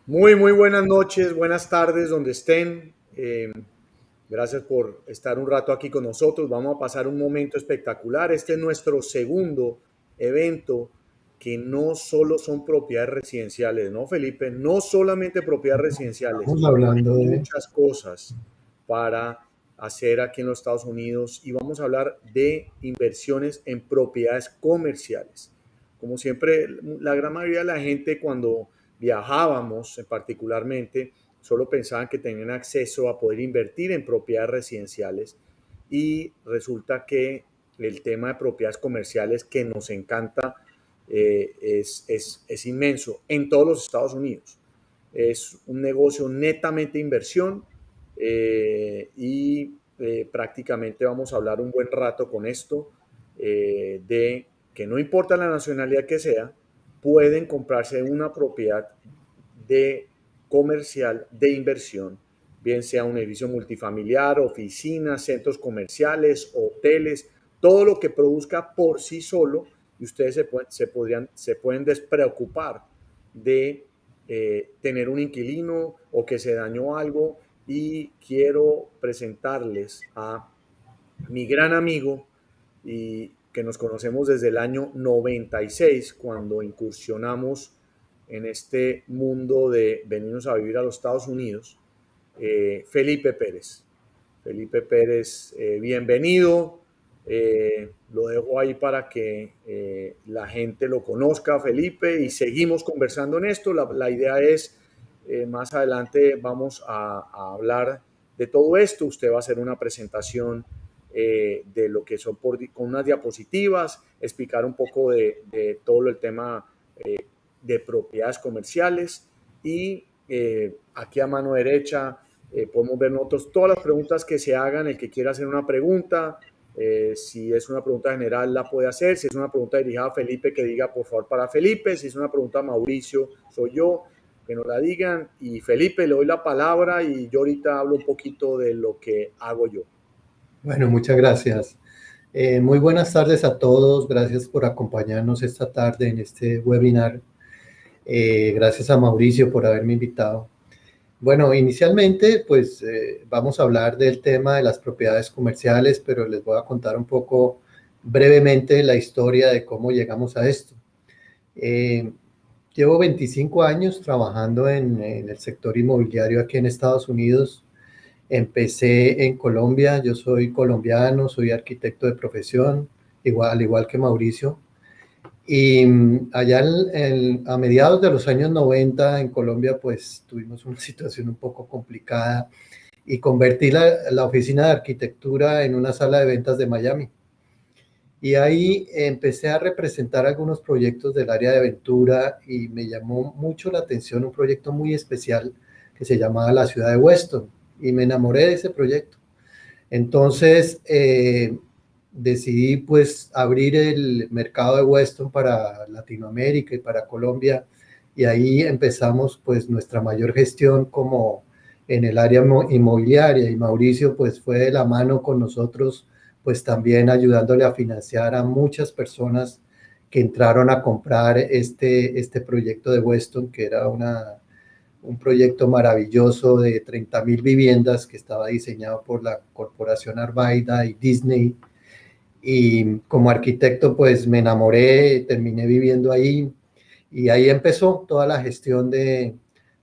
Muy buenas noches, buenas tardes, donde estén. Gracias por estar un rato aquí con nosotros. Vamos a pasar un momento espectacular. Este es nuestro segundo evento que no solo son propiedades residenciales, ¿no, Felipe? No solamente propiedades residenciales. Estamos hablando Hay de, muchas cosas para hacer aquí en los Estados Unidos y vamos a hablar de inversiones en propiedades comerciales. Como siempre, la gran mayoría de la gente cuando viajábamos particularmente, solo pensaban que tenían acceso a poder invertir en propiedades residenciales y resulta que el tema de propiedades comerciales que nos encanta es inmenso en todos los Estados Unidos. Es un negocio netamente inversión prácticamente vamos a hablar un buen rato con esto de que no importa la nacionalidad que sea, pueden comprarse una propiedad de comercial de inversión, bien sea un edificio multifamiliar, oficinas, centros comerciales, hoteles, todo lo que produzca por sí solo y ustedes se pueden despreocupar de tener un inquilino o que se dañó algo y quiero presentarles a mi gran amigo y que nos conocemos desde el año 96 cuando incursionamos en este mundo de venirnos a vivir a los Estados Unidos, Felipe Pérez. Felipe Pérez, bienvenido. Lo dejo ahí para que la gente lo conozca, Felipe, y seguimos conversando en esto. La idea es, más adelante vamos a hablar de todo esto. Usted va a hacer una presentación de lo que son con unas diapositivas, explicar un poco de todo el tema de propiedades comerciales y aquí a mano derecha podemos ver nosotros todas las preguntas que se hagan, el que quiera hacer una pregunta, si es una pregunta general la puede hacer, si es una pregunta dirigida a Felipe que diga por favor para Felipe, si es una pregunta a Mauricio soy yo, que nos la digan y Felipe le doy la palabra y yo ahorita hablo un poquito de lo que hago yo. bueno, muchas gracias. Muy buenas tardes a todos. Gracias por acompañarnos esta tarde en este webinar. Gracias a Mauricio por haberme invitado. Bueno, inicialmente, pues vamos a hablar del tema de las propiedades comerciales, pero les voy a contar un poco brevemente la historia de cómo llegamos a esto. Llevo 25 años trabajando en el sector inmobiliario aquí en Estados Unidos. Empecé en Colombia, yo soy colombiano, soy arquitecto de profesión, al igual que Mauricio. Y allá a mediados de los años 90 en Colombia, pues tuvimos una situación un poco complicada y convertí la oficina de arquitectura en una sala de ventas de Miami. Y ahí empecé a representar algunos proyectos del área de aventura y me llamó mucho la atención un proyecto muy especial que se llamaba la ciudad de Weston y me enamoré de ese proyecto. Entonces decidí pues abrir el mercado de Weston para Latinoamérica y para Colombia y ahí empezamos pues nuestra mayor gestión como en el área inmobiliaria y Mauricio pues fue de la mano con nosotros pues también ayudándole a financiar a muchas personas que entraron a comprar este proyecto de Weston que era un proyecto maravilloso de 30,000 viviendas que estaba diseñado por la Corporación Arvaida y Disney. Y como arquitecto, pues me enamoré, terminé viviendo ahí y ahí empezó toda la gestión de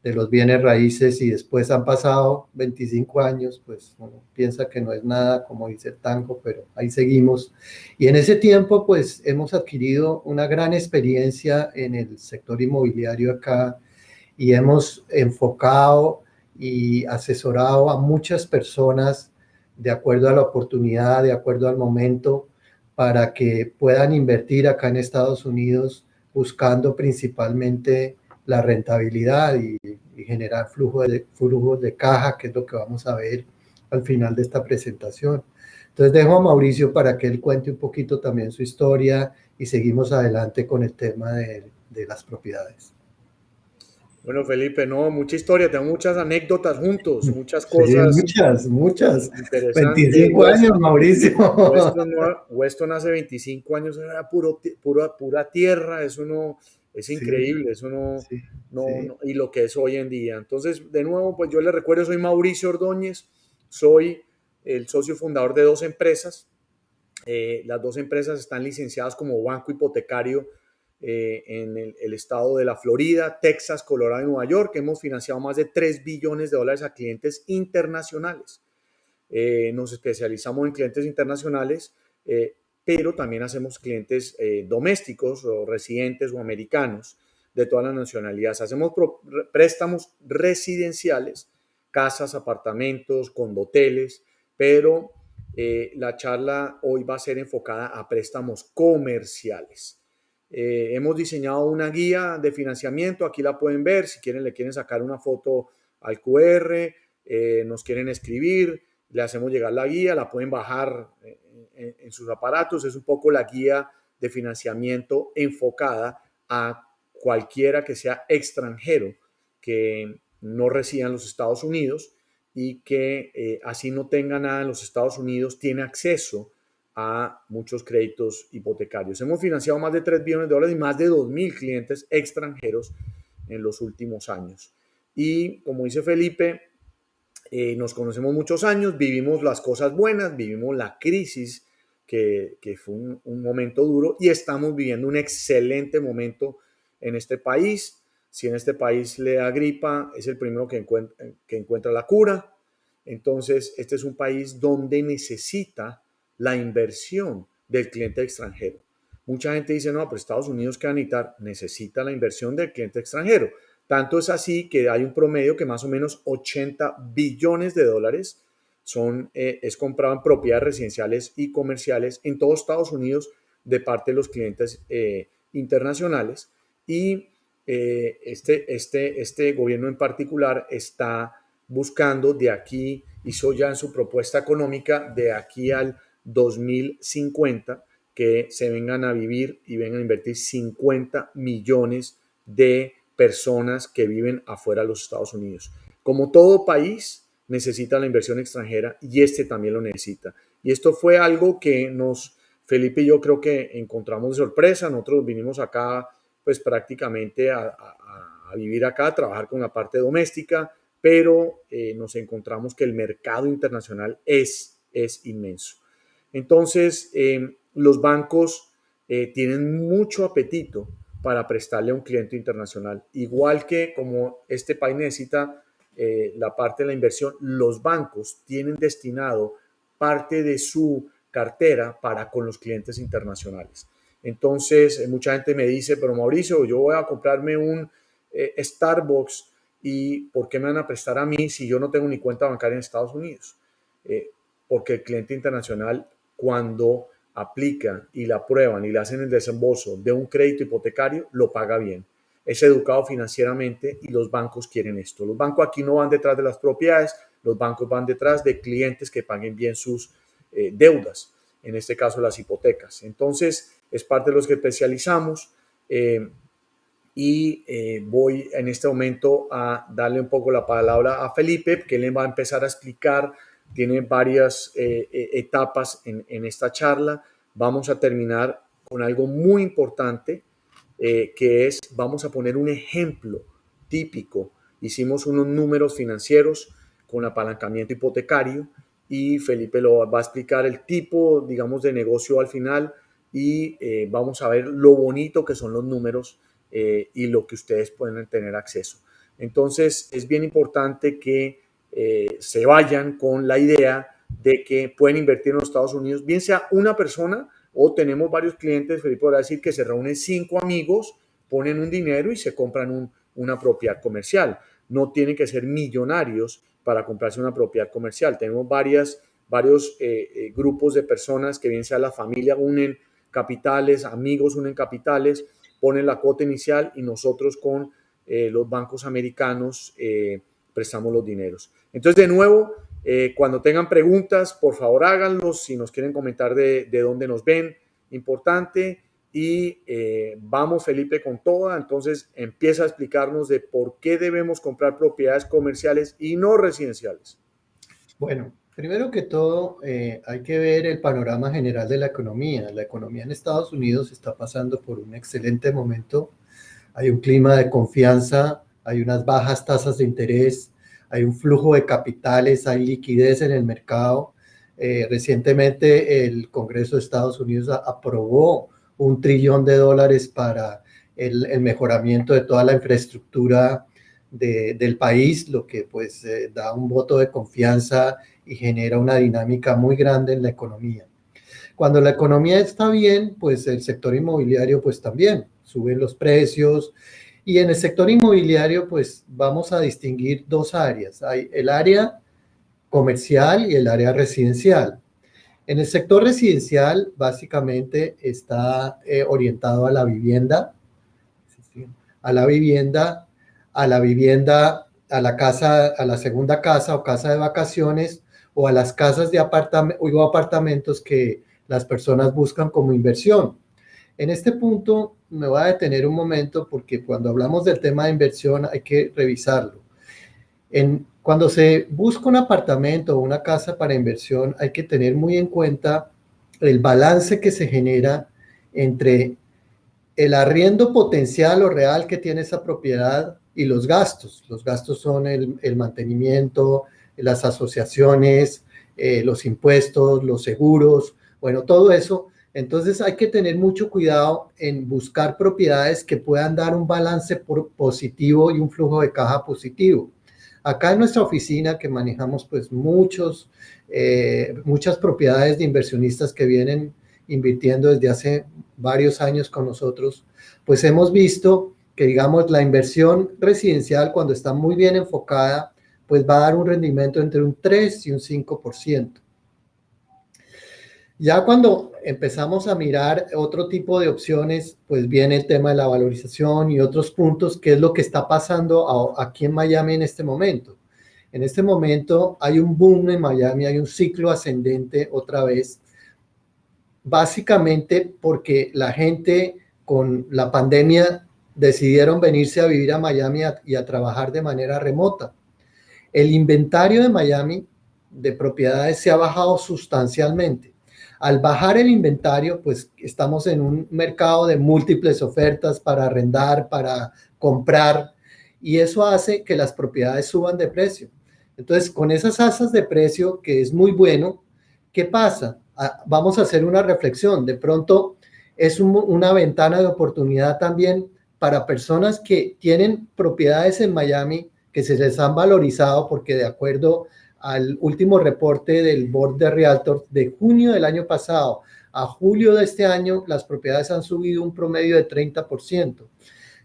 los bienes raíces y después han pasado 25 años, pues uno piensa que no es nada, como dice el tango, pero ahí seguimos. Y en ese tiempo, pues hemos adquirido una gran experiencia en el sector inmobiliario acá y hemos enfocado y asesorado a muchas personas de acuerdo a la oportunidad, de acuerdo al momento, para que puedan invertir acá en Estados Unidos buscando principalmente la rentabilidad y generar flujos de caja, que es lo que vamos a ver al final de esta presentación. Entonces dejo a Mauricio para que él cuente un poquito también su historia y seguimos adelante con el tema de las propiedades. Bueno, Felipe, no, mucha historia, tengo muchas anécdotas juntos, muchas Sí, cosas muchas. interesantes. 25 años, Mauricio. Weston hace 25 años era pura tierra, eso no, Es Sí, increíble, eso sí, sí. y lo que es hoy en día. Entonces, de nuevo, pues yo les recuerdo, soy Mauricio Ordóñez, soy el socio fundador de dos empresas. Las dos empresas están licenciadas como banco hipotecario en el estado de la Florida, Texas, Colorado y Nueva York. Hemos financiado más de $3 billones a clientes internacionales. Nos especializamos en clientes internacionales, pero también hacemos clientes domésticos o residentes o americanos de todas las nacionalidades. Hacemos préstamos residenciales, casas, apartamentos, condoteles, pero la charla hoy va a ser enfocada a préstamos comerciales. Hemos diseñado una guía de financiamiento, aquí la pueden ver, si quieren le quieren sacar una foto al QR, nos quieren escribir, le hacemos llegar la guía, la pueden bajar en sus aparatos, es un poco la guía de financiamiento enfocada a cualquiera que sea extranjero que no resida en los Estados Unidos y que así no tenga nada en los Estados Unidos, tiene acceso a muchos créditos hipotecarios. Hemos financiado más de $3 billones y más de 2,000 clientes extranjeros en los últimos años. Y como dice Felipe, nos conocemos muchos años, vivimos las cosas buenas, vivimos la crisis, que fue un momento duro, y estamos viviendo un excelente momento en este país. Si en este país le da gripa, es el primero que encuentra la cura. Entonces, este es un país donde necesita la inversión del cliente extranjero. Mucha gente dice, no, pero Estados Unidos, ¿qué va a necesitar? Necesita la inversión del cliente extranjero. Tanto es así que hay un promedio que más o menos $80 billones es comprado en propiedades residenciales y comerciales en todos Estados Unidos de parte de los clientes internacionales. Y este gobierno en particular está buscando de aquí, hizo ya en su propuesta económica, de aquí al 2050, que se vengan a vivir y vengan a invertir 50 millones de personas que viven afuera de los Estados Unidos. Como todo país necesita la inversión extranjera y este también lo necesita. Y esto fue algo que Felipe y yo creo que encontramos de sorpresa. Nosotros vinimos acá pues prácticamente a vivir acá, a trabajar con la parte doméstica, pero nos encontramos que el mercado internacional es inmenso. Entonces, los bancos tienen mucho apetito para prestarle a un cliente internacional. Igual que como este país necesita la parte de la inversión, los bancos tienen destinado parte de su cartera para con los clientes internacionales. Entonces, mucha gente me dice, pero Mauricio, yo voy a comprarme un Starbucks y ¿por qué me van a prestar a mí si yo no tengo ni cuenta bancaria en Estados Unidos? Eh, Porque el cliente internacional, cuando aplica y la aprueban y le hacen el desembolso de un crédito hipotecario, lo paga bien. Es educado financieramente y los bancos quieren esto. Los bancos aquí no van detrás de las propiedades, los bancos van detrás de clientes que paguen bien sus deudas, en este caso las hipotecas. Entonces, es parte de los que especializamos. Voy en este momento a darle un poco la palabra a Felipe, que le va a empezar a explicar, tiene varias etapas en esta charla. Vamos a terminar con algo muy importante, que es, vamos a poner un ejemplo típico. Hicimos unos números financieros con apalancamiento hipotecario y Felipe lo va a explicar el tipo, digamos, de negocio al final y vamos a ver lo bonito que son los números y lo que ustedes pueden tener acceso. Entonces, es bien importante que se vayan con la idea de que pueden invertir en los Estados Unidos, bien sea una persona o tenemos varios clientes, Felipe podrá decir que se reúnen 5 amigos, ponen un dinero y se compran una propiedad comercial. No tienen que ser millonarios para comprarse una propiedad comercial. Tenemos varios grupos de personas que bien sea la familia unen capitales, amigos unen capitales, ponen la cuota inicial y nosotros con los bancos americanos prestamos los dineros. Entonces, de nuevo, cuando tengan preguntas, por favor háganlos. Si nos quieren comentar de dónde nos ven, importante. Y vamos, Felipe, con toda. Entonces, empieza a explicarnos de por qué debemos comprar propiedades comerciales y no residenciales. Bueno, primero que todo, hay que ver el panorama general de la economía. La economía en Estados Unidos está pasando por un excelente momento hay un clima de confianza, hay unas bajas tasas de interés, hay un flujo de capitales, hay liquidez en el mercado. Recientemente el Congreso de Estados Unidos aprobó $1 trillón para el mejoramiento de toda la infraestructura del país, lo que pues da un voto de confianza y genera una dinámica muy grande en la economía. Cuando la economía está bien, pues el sector inmobiliario pues también suben los precios, y en el sector inmobiliario pues vamos a distinguir dos áreas. Hay el área comercial y el área residencial. En el sector residencial básicamente está orientado a la vivienda, a la vivienda, a la vivienda, a la casa, a la segunda casa o casa de vacaciones, o a las casas de apartamentos que las personas buscan como inversión. En este punto me voy a detener un momento porque cuando hablamos del tema de inversión hay que revisarlo. Cuando se busca un apartamento o una casa para inversión, hay que tener muy en cuenta el balance que se genera entre el arriendo potencial o real que tiene esa propiedad y los gastos. Los gastos son el mantenimiento, las asociaciones, los impuestos, los seguros, bueno, todo eso. Entonces hay que tener mucho cuidado en buscar propiedades que puedan dar un balance positivo y un flujo de caja positivo. Acá en nuestra oficina, que manejamos pues muchas propiedades de inversionistas que vienen invirtiendo desde hace varios años con nosotros, pues hemos visto que, digamos, la inversión residencial, cuando está muy bien enfocada, pues va a dar un rendimiento entre un 3 y un 5%. Ya cuando empezamos a mirar otro tipo de opciones, pues viene el tema de la valorización y otros puntos, que es lo que está pasando aquí en Miami en este momento. En este momento hay un boom en Miami, hay un ciclo ascendente otra vez, básicamente porque la gente con la pandemia decidieron venirse a vivir a Miami y a trabajar de manera remota. El inventario de Miami de propiedades se ha bajado sustancialmente. Al bajar el inventario, pues estamos en un mercado de múltiples ofertas para arrendar, para comprar, y eso hace que las propiedades suban de precio. Entonces, con esas alzas de precio, que es muy bueno, ¿qué pasa? Vamos a hacer una reflexión. De pronto es una ventana de oportunidad también para personas que tienen propiedades en Miami que se les han valorizado, porque de acuerdo al último reporte del Board de Realtors de junio del año pasado a julio de este año, las propiedades han subido un promedio de 30%.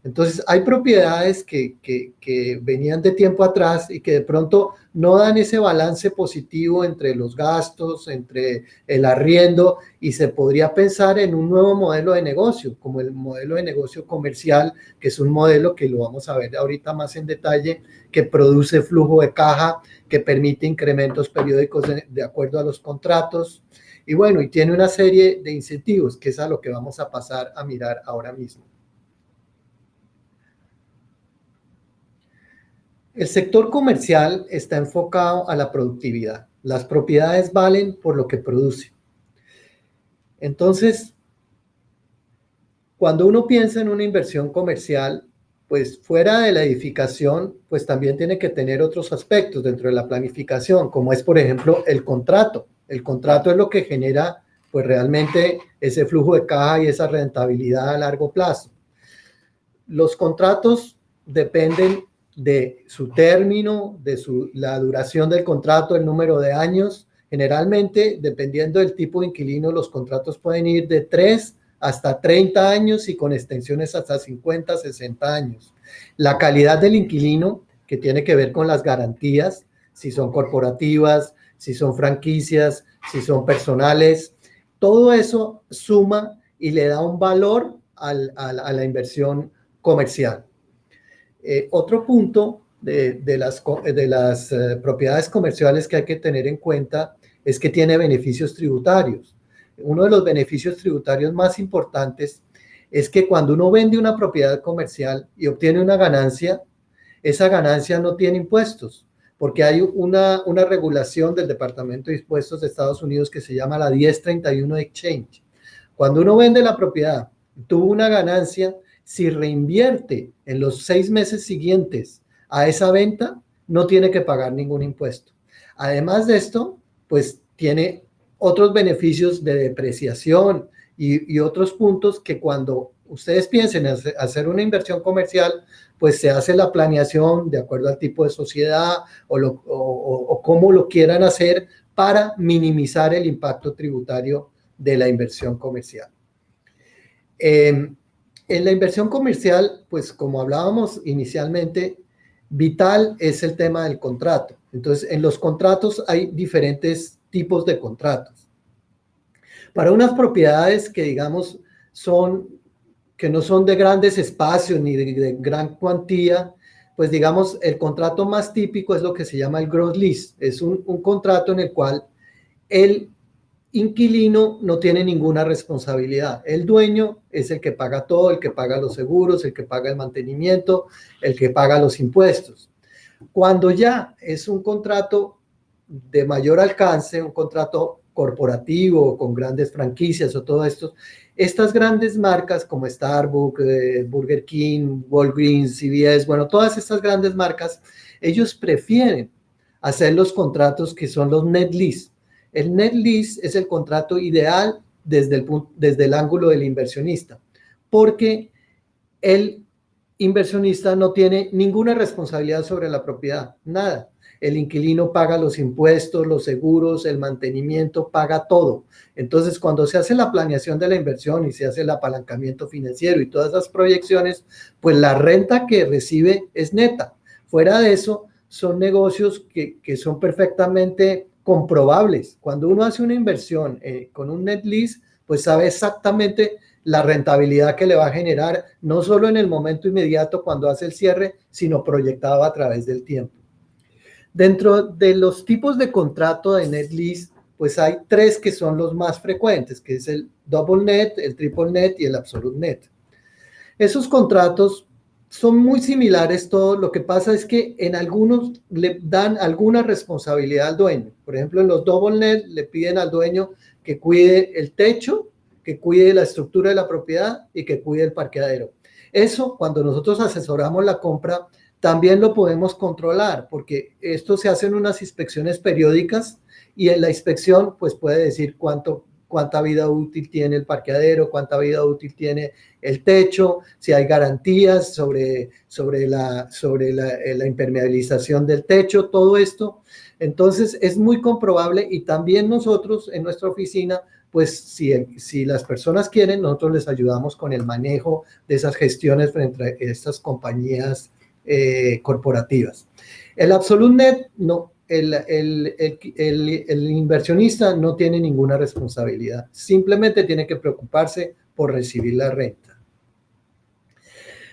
Entonces, hay propiedades que venían de tiempo atrás y que de pronto no dan ese balance positivo entre los gastos, entre el arriendo, y se podría pensar en un nuevo modelo de negocio, como el modelo de negocio comercial, que es un modelo que lo vamos a ver ahorita más en detalle, que produce flujo de caja, que permite incrementos periódicos de acuerdo a los contratos, y bueno, y tiene una serie de incentivos, que es a lo que vamos a pasar a mirar ahora mismo. El sector comercial está enfocado a la productividad. Las propiedades valen por lo que producen. Entonces, cuando uno piensa en una inversión comercial, pues fuera de la edificación, pues también tiene que tener otros aspectos dentro de la planificación, como es, por ejemplo, el contrato. El contrato es lo que genera, pues realmente ese flujo de caja y esa rentabilidad a largo plazo. Los contratos dependen de su término, de la duración del contrato, el número de años. Generalmente, dependiendo del tipo de inquilino, los contratos pueden ir de 3 hasta 30 años y con extensiones hasta 50, 60 años. La calidad del inquilino, que tiene que ver con las garantías, si son corporativas, si son franquicias, si son personales, todo eso suma y le da un valor a la inversión comercial. Otro punto de las propiedades comerciales que hay que tener en cuenta es que tiene beneficios tributarios. Uno de los beneficios tributarios más importantes es que cuando uno vende una propiedad comercial y obtiene una ganancia, esa ganancia no tiene impuestos, porque hay una regulación del Departamento de Impuestos de Estados Unidos que se llama la 1031 Exchange. Cuando uno vende la propiedad, tuvo una ganancia, si reinvierte en los 6 meses siguientes a esa venta, no tiene que pagar ningún impuesto. Además de esto, pues tiene otros beneficios de depreciación y otros puntos que cuando ustedes piensen en hacer una inversión comercial, pues se hace la planeación de acuerdo al tipo de sociedad o cómo lo quieran hacer para minimizar el impacto tributario de la inversión comercial. En la inversión comercial, pues como hablábamos inicialmente, vital es el tema del contrato. Entonces, en los contratos hay diferentes tipos de contratos. Para unas propiedades que, digamos, que no son de grandes espacios ni de gran cuantía, pues digamos, el contrato más típico es lo que se llama el gross lease. Es un contrato en el cual el inquilino no tiene ninguna responsabilidad. El dueño es el que paga todo, el que paga los seguros, el que paga el mantenimiento, el que paga los impuestos. Cuando ya es un contrato de mayor alcance, un contrato corporativo con grandes franquicias o todo esto, estas grandes marcas como Starbucks, Burger King, Walgreens, CVS, bueno, todas estas grandes marcas, ellos prefieren hacer los contratos que son los net lease. El net lease es el contrato ideal desde el ángulo del inversionista, porque el inversionista no tiene ninguna responsabilidad sobre la propiedad, nada. El inquilino paga los impuestos, los seguros, el mantenimiento, paga todo. Entonces, cuando se hace la planeación de la inversión y se hace el apalancamiento financiero y todas esas proyecciones, pues la renta que recibe es neta. Fuera de eso, son negocios que son perfectamente comprobables. Cuando uno hace una inversión con un net lease, pues sabe exactamente la rentabilidad que le va a generar, no solo en el momento inmediato cuando hace el cierre, sino proyectado a través del tiempo. Dentro de los tipos de contrato de net lease, pues hay 3 que son los más frecuentes, que es el double net, el triple net y el absolute net. Esos contratos son muy similares todos, lo que pasa es que en algunos le dan alguna responsabilidad al dueño. Por ejemplo, en los double net le piden al dueño que cuide el techo, que cuide la estructura de la propiedad y que cuide el parqueadero. Eso, cuando nosotros asesoramos la compra, también lo podemos controlar, porque esto se hacen unas inspecciones periódicas y en la inspección pues puede decir cuánta vida útil tiene el parqueadero, cuánta vida útil tiene el techo, si hay garantías sobre la impermeabilización del techo, todo esto. Entonces es muy comprobable y también nosotros en nuestra oficina, pues si las personas quieren, nosotros les ayudamos con el manejo de esas gestiones frente a estas compañías corporativas. El absolute net, no, el inversionista no tiene ninguna responsabilidad, simplemente tiene que preocuparse por recibir la renta.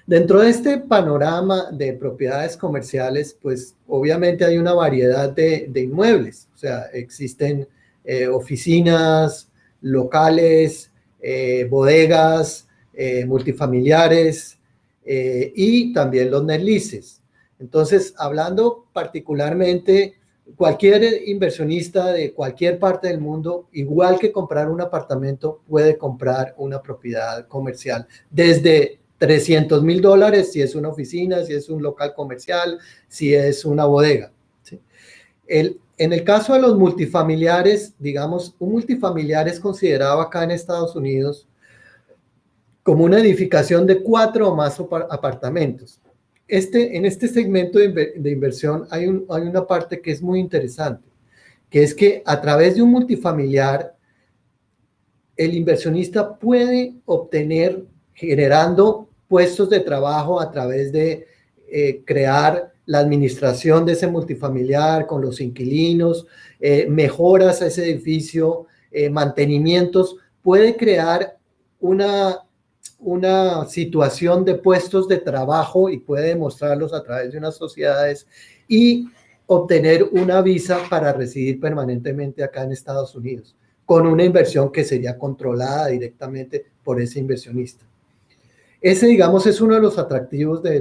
Dentro de este panorama de propiedades comerciales, pues obviamente hay una variedad de inmuebles, o sea, existen oficinas, locales, bodegas, multifamiliares, y también los net leases. Entonces, hablando particularmente, cualquier inversionista de cualquier parte del mundo, igual que comprar un apartamento, puede comprar una propiedad comercial desde $300,000 si es una oficina, si es un local comercial, si es una bodega. ¿Sí? En el caso de los multifamiliares, digamos, un multifamiliar es considerado acá en Estados Unidos como una edificación de 4 o más apartamentos. En este segmento de inversión hay una parte que es muy interesante, que es que a través de un multifamiliar, el inversionista puede obtener, generando puestos de trabajo a través de crear la administración de ese multifamiliar con los inquilinos, mejoras a ese edificio, mantenimientos, puede crear una situación de puestos de trabajo y puede demostrarlos a través de unas sociedades y obtener una visa para residir permanentemente acá en Estados Unidos, con una inversión que sería controlada directamente por ese inversionista. Ese, digamos, es uno de los atractivos de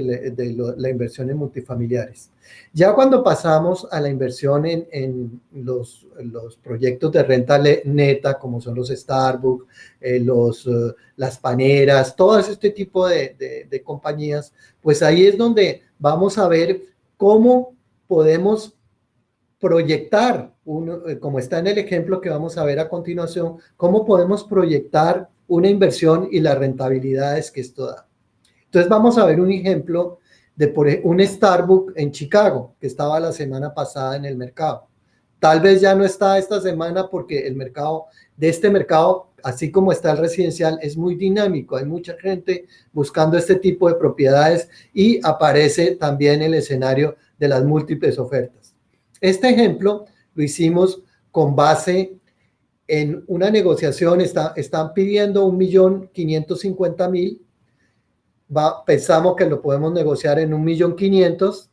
la inversión en multifamiliares. Ya cuando pasamos a la inversión en los proyectos de renta neta, como son los Starbucks, las paneras, todo este tipo de compañías, pues ahí es donde vamos a ver cómo podemos proyectar, como está en el ejemplo que vamos a ver a continuación, cómo podemos proyectar una inversión y las rentabilidades que esto da. Entonces vamos a ver un ejemplo de un Starbucks en Chicago, que estaba la semana pasada en el mercado. Tal vez ya no está esta semana porque el mercado, así como está el residencial, es muy dinámico. Hay mucha gente buscando este tipo de propiedades y aparece también el escenario de las múltiples ofertas. Este ejemplo lo hicimos con base en una negociación, están pidiendo 1.550.000, pensamos que lo podemos negociar en 1.500.000,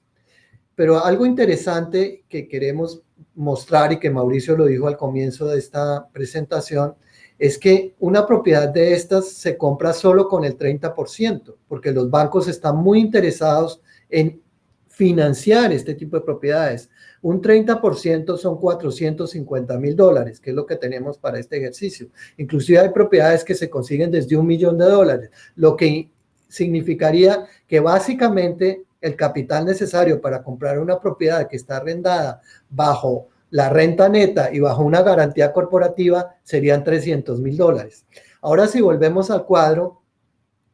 pero algo interesante que queremos mostrar y que Mauricio lo dijo al comienzo de esta presentación, es que una propiedad de estas se compra solo con el 30%, porque los bancos están muy interesados en financiar este tipo de propiedades. Un 30% son $450.000, que es lo que tenemos para este ejercicio. Inclusive hay propiedades que se consiguen desde $1.000.000, lo que significaría que básicamente el capital necesario para comprar una propiedad que está arrendada bajo la renta neta y bajo una garantía corporativa serían $300.000. Ahora, si volvemos al cuadro,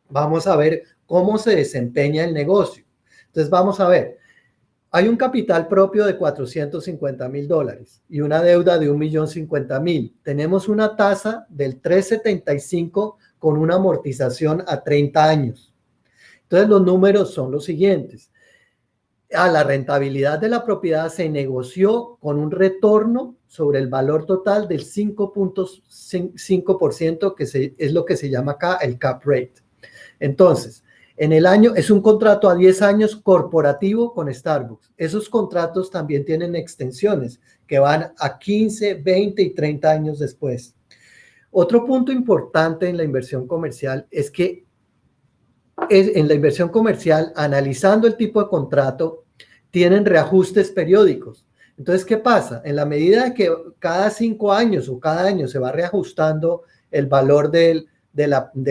vamos a ver cómo se desempeña el negocio. Entonces vamos a ver, hay un capital propio de $450.000 y una deuda de 1.050.000. Tenemos una tasa del 3.75 con una amortización a 30 años. Entonces los números son los siguientes. La rentabilidad de la propiedad se negoció con un retorno sobre el valor total del 5.5%, que es lo que se llama acá el cap rate. Entonces, en el año, es un contrato a 10 años corporativo con Starbucks. Esos contratos también tienen extensiones que van a 15, 20 y 30 años después. Otro punto importante en la inversión comercial es que en la inversión comercial, analizando el tipo de contrato, tienen reajustes periódicos. Entonces, ¿qué pasa? En la medida que cada 5 años o cada año se va reajustando el valor del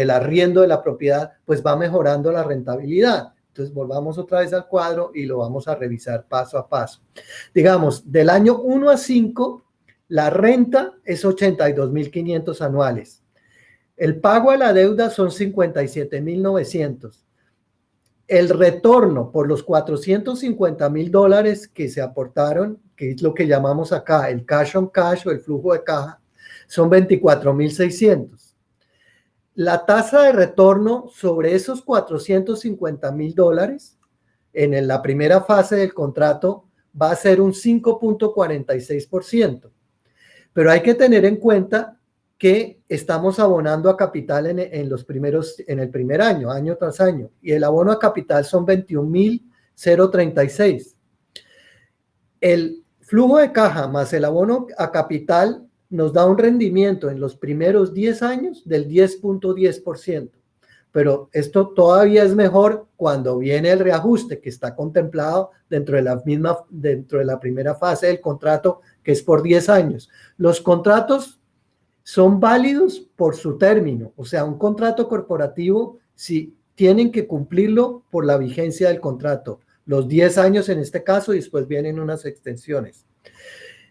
arriendo de la propiedad, pues va mejorando la rentabilidad. Entonces, volvamos otra vez al cuadro y lo vamos a revisar paso a paso. Digamos, del año 1 a 5, la renta es 82.500 anuales. El pago a la deuda son 57.900. El retorno por los $450.000 que se aportaron, que es lo que llamamos acá el cash on cash o el flujo de caja, son 24.600. La tasa de retorno sobre esos $450.000 en la primera fase del contrato va a ser un 5.46%. Pero hay que tener en cuenta que estamos abonando a capital en el primer año, año tras año, y el abono a capital son 21.036. El flujo de caja más el abono a capital nos da un rendimiento en los primeros 10 años del 10.10%. Pero esto todavía es mejor cuando viene el reajuste que está contemplado dentro de la primera fase del contrato, que es por 10 años. Los contratos son válidos por su término, o sea, un contrato corporativo, si tienen que cumplirlo por la vigencia del contrato, los 10 años en este caso, y después vienen unas extensiones.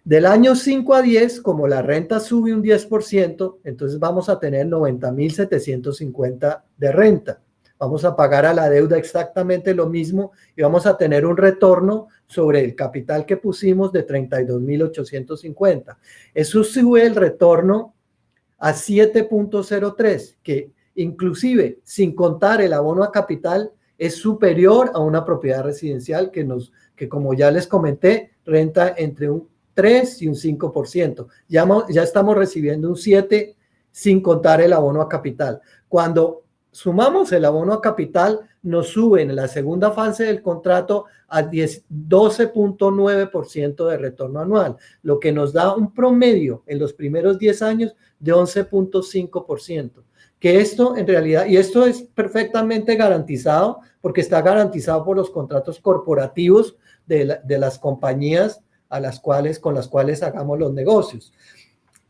Del año 5 a 10, como la renta sube un 10%, entonces vamos a tener 90.750 de renta. Vamos a pagar a la deuda exactamente lo mismo y vamos a tener un retorno sobre el capital que pusimos de 32.850. Eso sube el retorno a 7.03, que inclusive sin contar el abono a capital es superior a una propiedad residencial que como ya les comenté, renta entre un 3 y un 5%. Ya estamos recibiendo un 7 sin contar el abono a capital. Cuando sumamos el abono a capital, nos suben en la segunda fase del contrato a 12.9% de retorno anual, lo que nos da un promedio en los primeros 10 años de 11.5%, que esto en realidad, y esto es perfectamente garantizado, porque está garantizado por los contratos corporativos de las compañías con las cuales hagamos los negocios.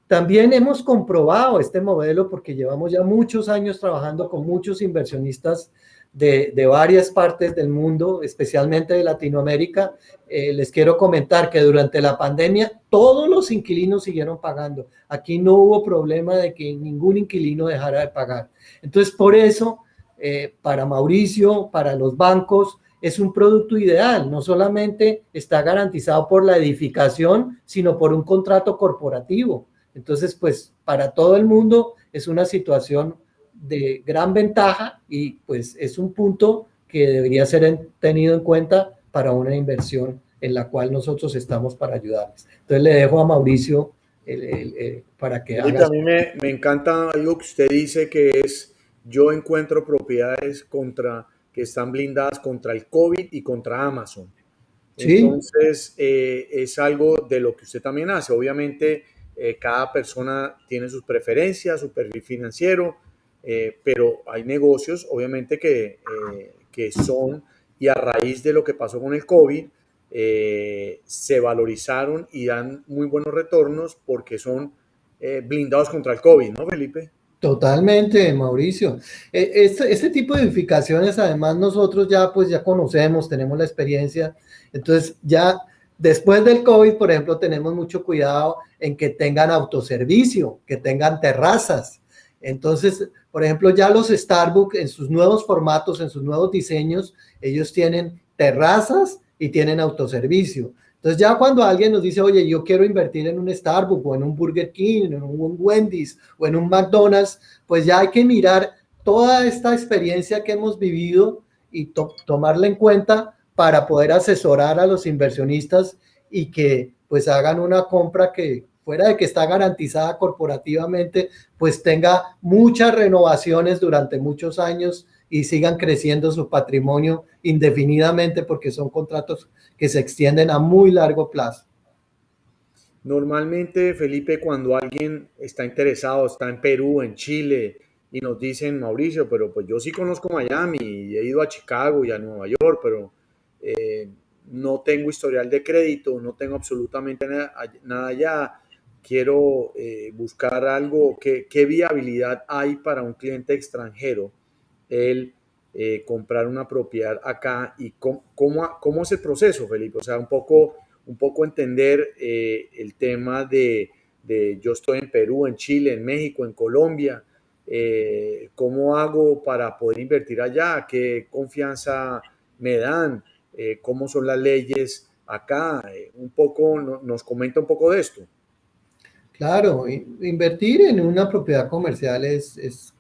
También hemos comprobado este modelo porque llevamos ya muchos años trabajando con muchos inversionistas de varias partes del mundo, especialmente de Latinoamérica. Les quiero comentar que durante la pandemia todos los inquilinos siguieron pagando. Aquí no hubo problema de que ningún inquilino dejara de pagar. Entonces, por eso, para Mauricio, para los bancos, es un producto ideal. No solamente está garantizado por la edificación, sino por un contrato corporativo. Entonces, pues para todo el mundo es una situación de gran ventaja y pues es un punto que debería ser tenido en cuenta para una inversión en la cual nosotros estamos para ayudarles. Entonces le dejo a Mauricio para que Felipe, haga. a mí me encanta algo que usted dice que es, yo encuentro propiedades que están blindadas contra el COVID y contra Amazon. Sí, Entonces, es algo de lo que usted también hace. Obviamente, cada persona tiene sus preferencias, su perfil financiero, pero hay negocios, obviamente, que son, y a raíz de lo que pasó con el COVID, se valorizaron y dan muy buenos retornos porque son blindados contra el COVID, ¿no, Felipe? totalmente, Mauricio. Este tipo de edificaciones, además, nosotros ya, pues, ya conocemos, tenemos la experiencia. Entonces, ya después del COVID, por ejemplo, tenemos mucho cuidado en que tengan autoservicio, que tengan terrazas. Entonces, por ejemplo, ya los Starbucks en sus nuevos formatos, en sus nuevos diseños, ellos tienen terrazas y tienen autoservicio. Entonces ya cuando alguien nos dice, oye, yo quiero invertir en un Starbucks o en un Burger King, en un Wendy's o en un McDonald's, pues ya hay que mirar toda esta experiencia que hemos vivido y tomarla en cuenta para poder asesorar a los inversionistas y que pues hagan una compra que fuera de que está garantizada corporativamente, pues tenga muchas renovaciones durante muchos años y sigan creciendo su patrimonio indefinidamente porque son contratos que se extienden a muy largo plazo. Normalmente, Felipe, cuando alguien está interesado, está en Perú, en Chile, y nos dicen, Mauricio, pero pues yo sí conozco Miami, y he ido a Chicago y a Nueva York, pero eh, no tengo historial de crédito, no tengo absolutamente nada allá, quiero buscar algo, ¿qué viabilidad hay para un cliente extranjero el comprar una propiedad acá y cómo es el proceso, Felipe? O sea, un poco entender el tema de yo estoy en Perú, en Chile, en México, en Colombia, cómo hago para poder invertir allá, qué confianza me dan, cómo son las leyes acá, un poco, nos comenta un poco de esto. Claro, invertir en una propiedad comercial es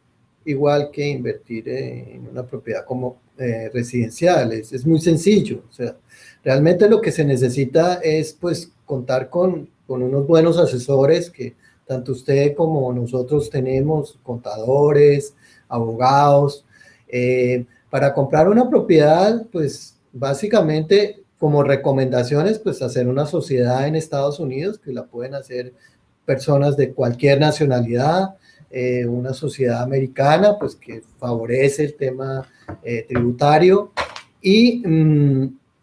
igual que invertir en una propiedad como residencial, es muy sencillo. O sea, realmente lo que se necesita es pues contar con unos buenos asesores que tanto usted como nosotros tenemos, contadores, abogados. Para comprar una propiedad, pues básicamente como recomendaciones, pues hacer una sociedad en Estados Unidos que la pueden hacer personas de cualquier nacionalidad, una sociedad americana, pues que favorece el tema tributario y,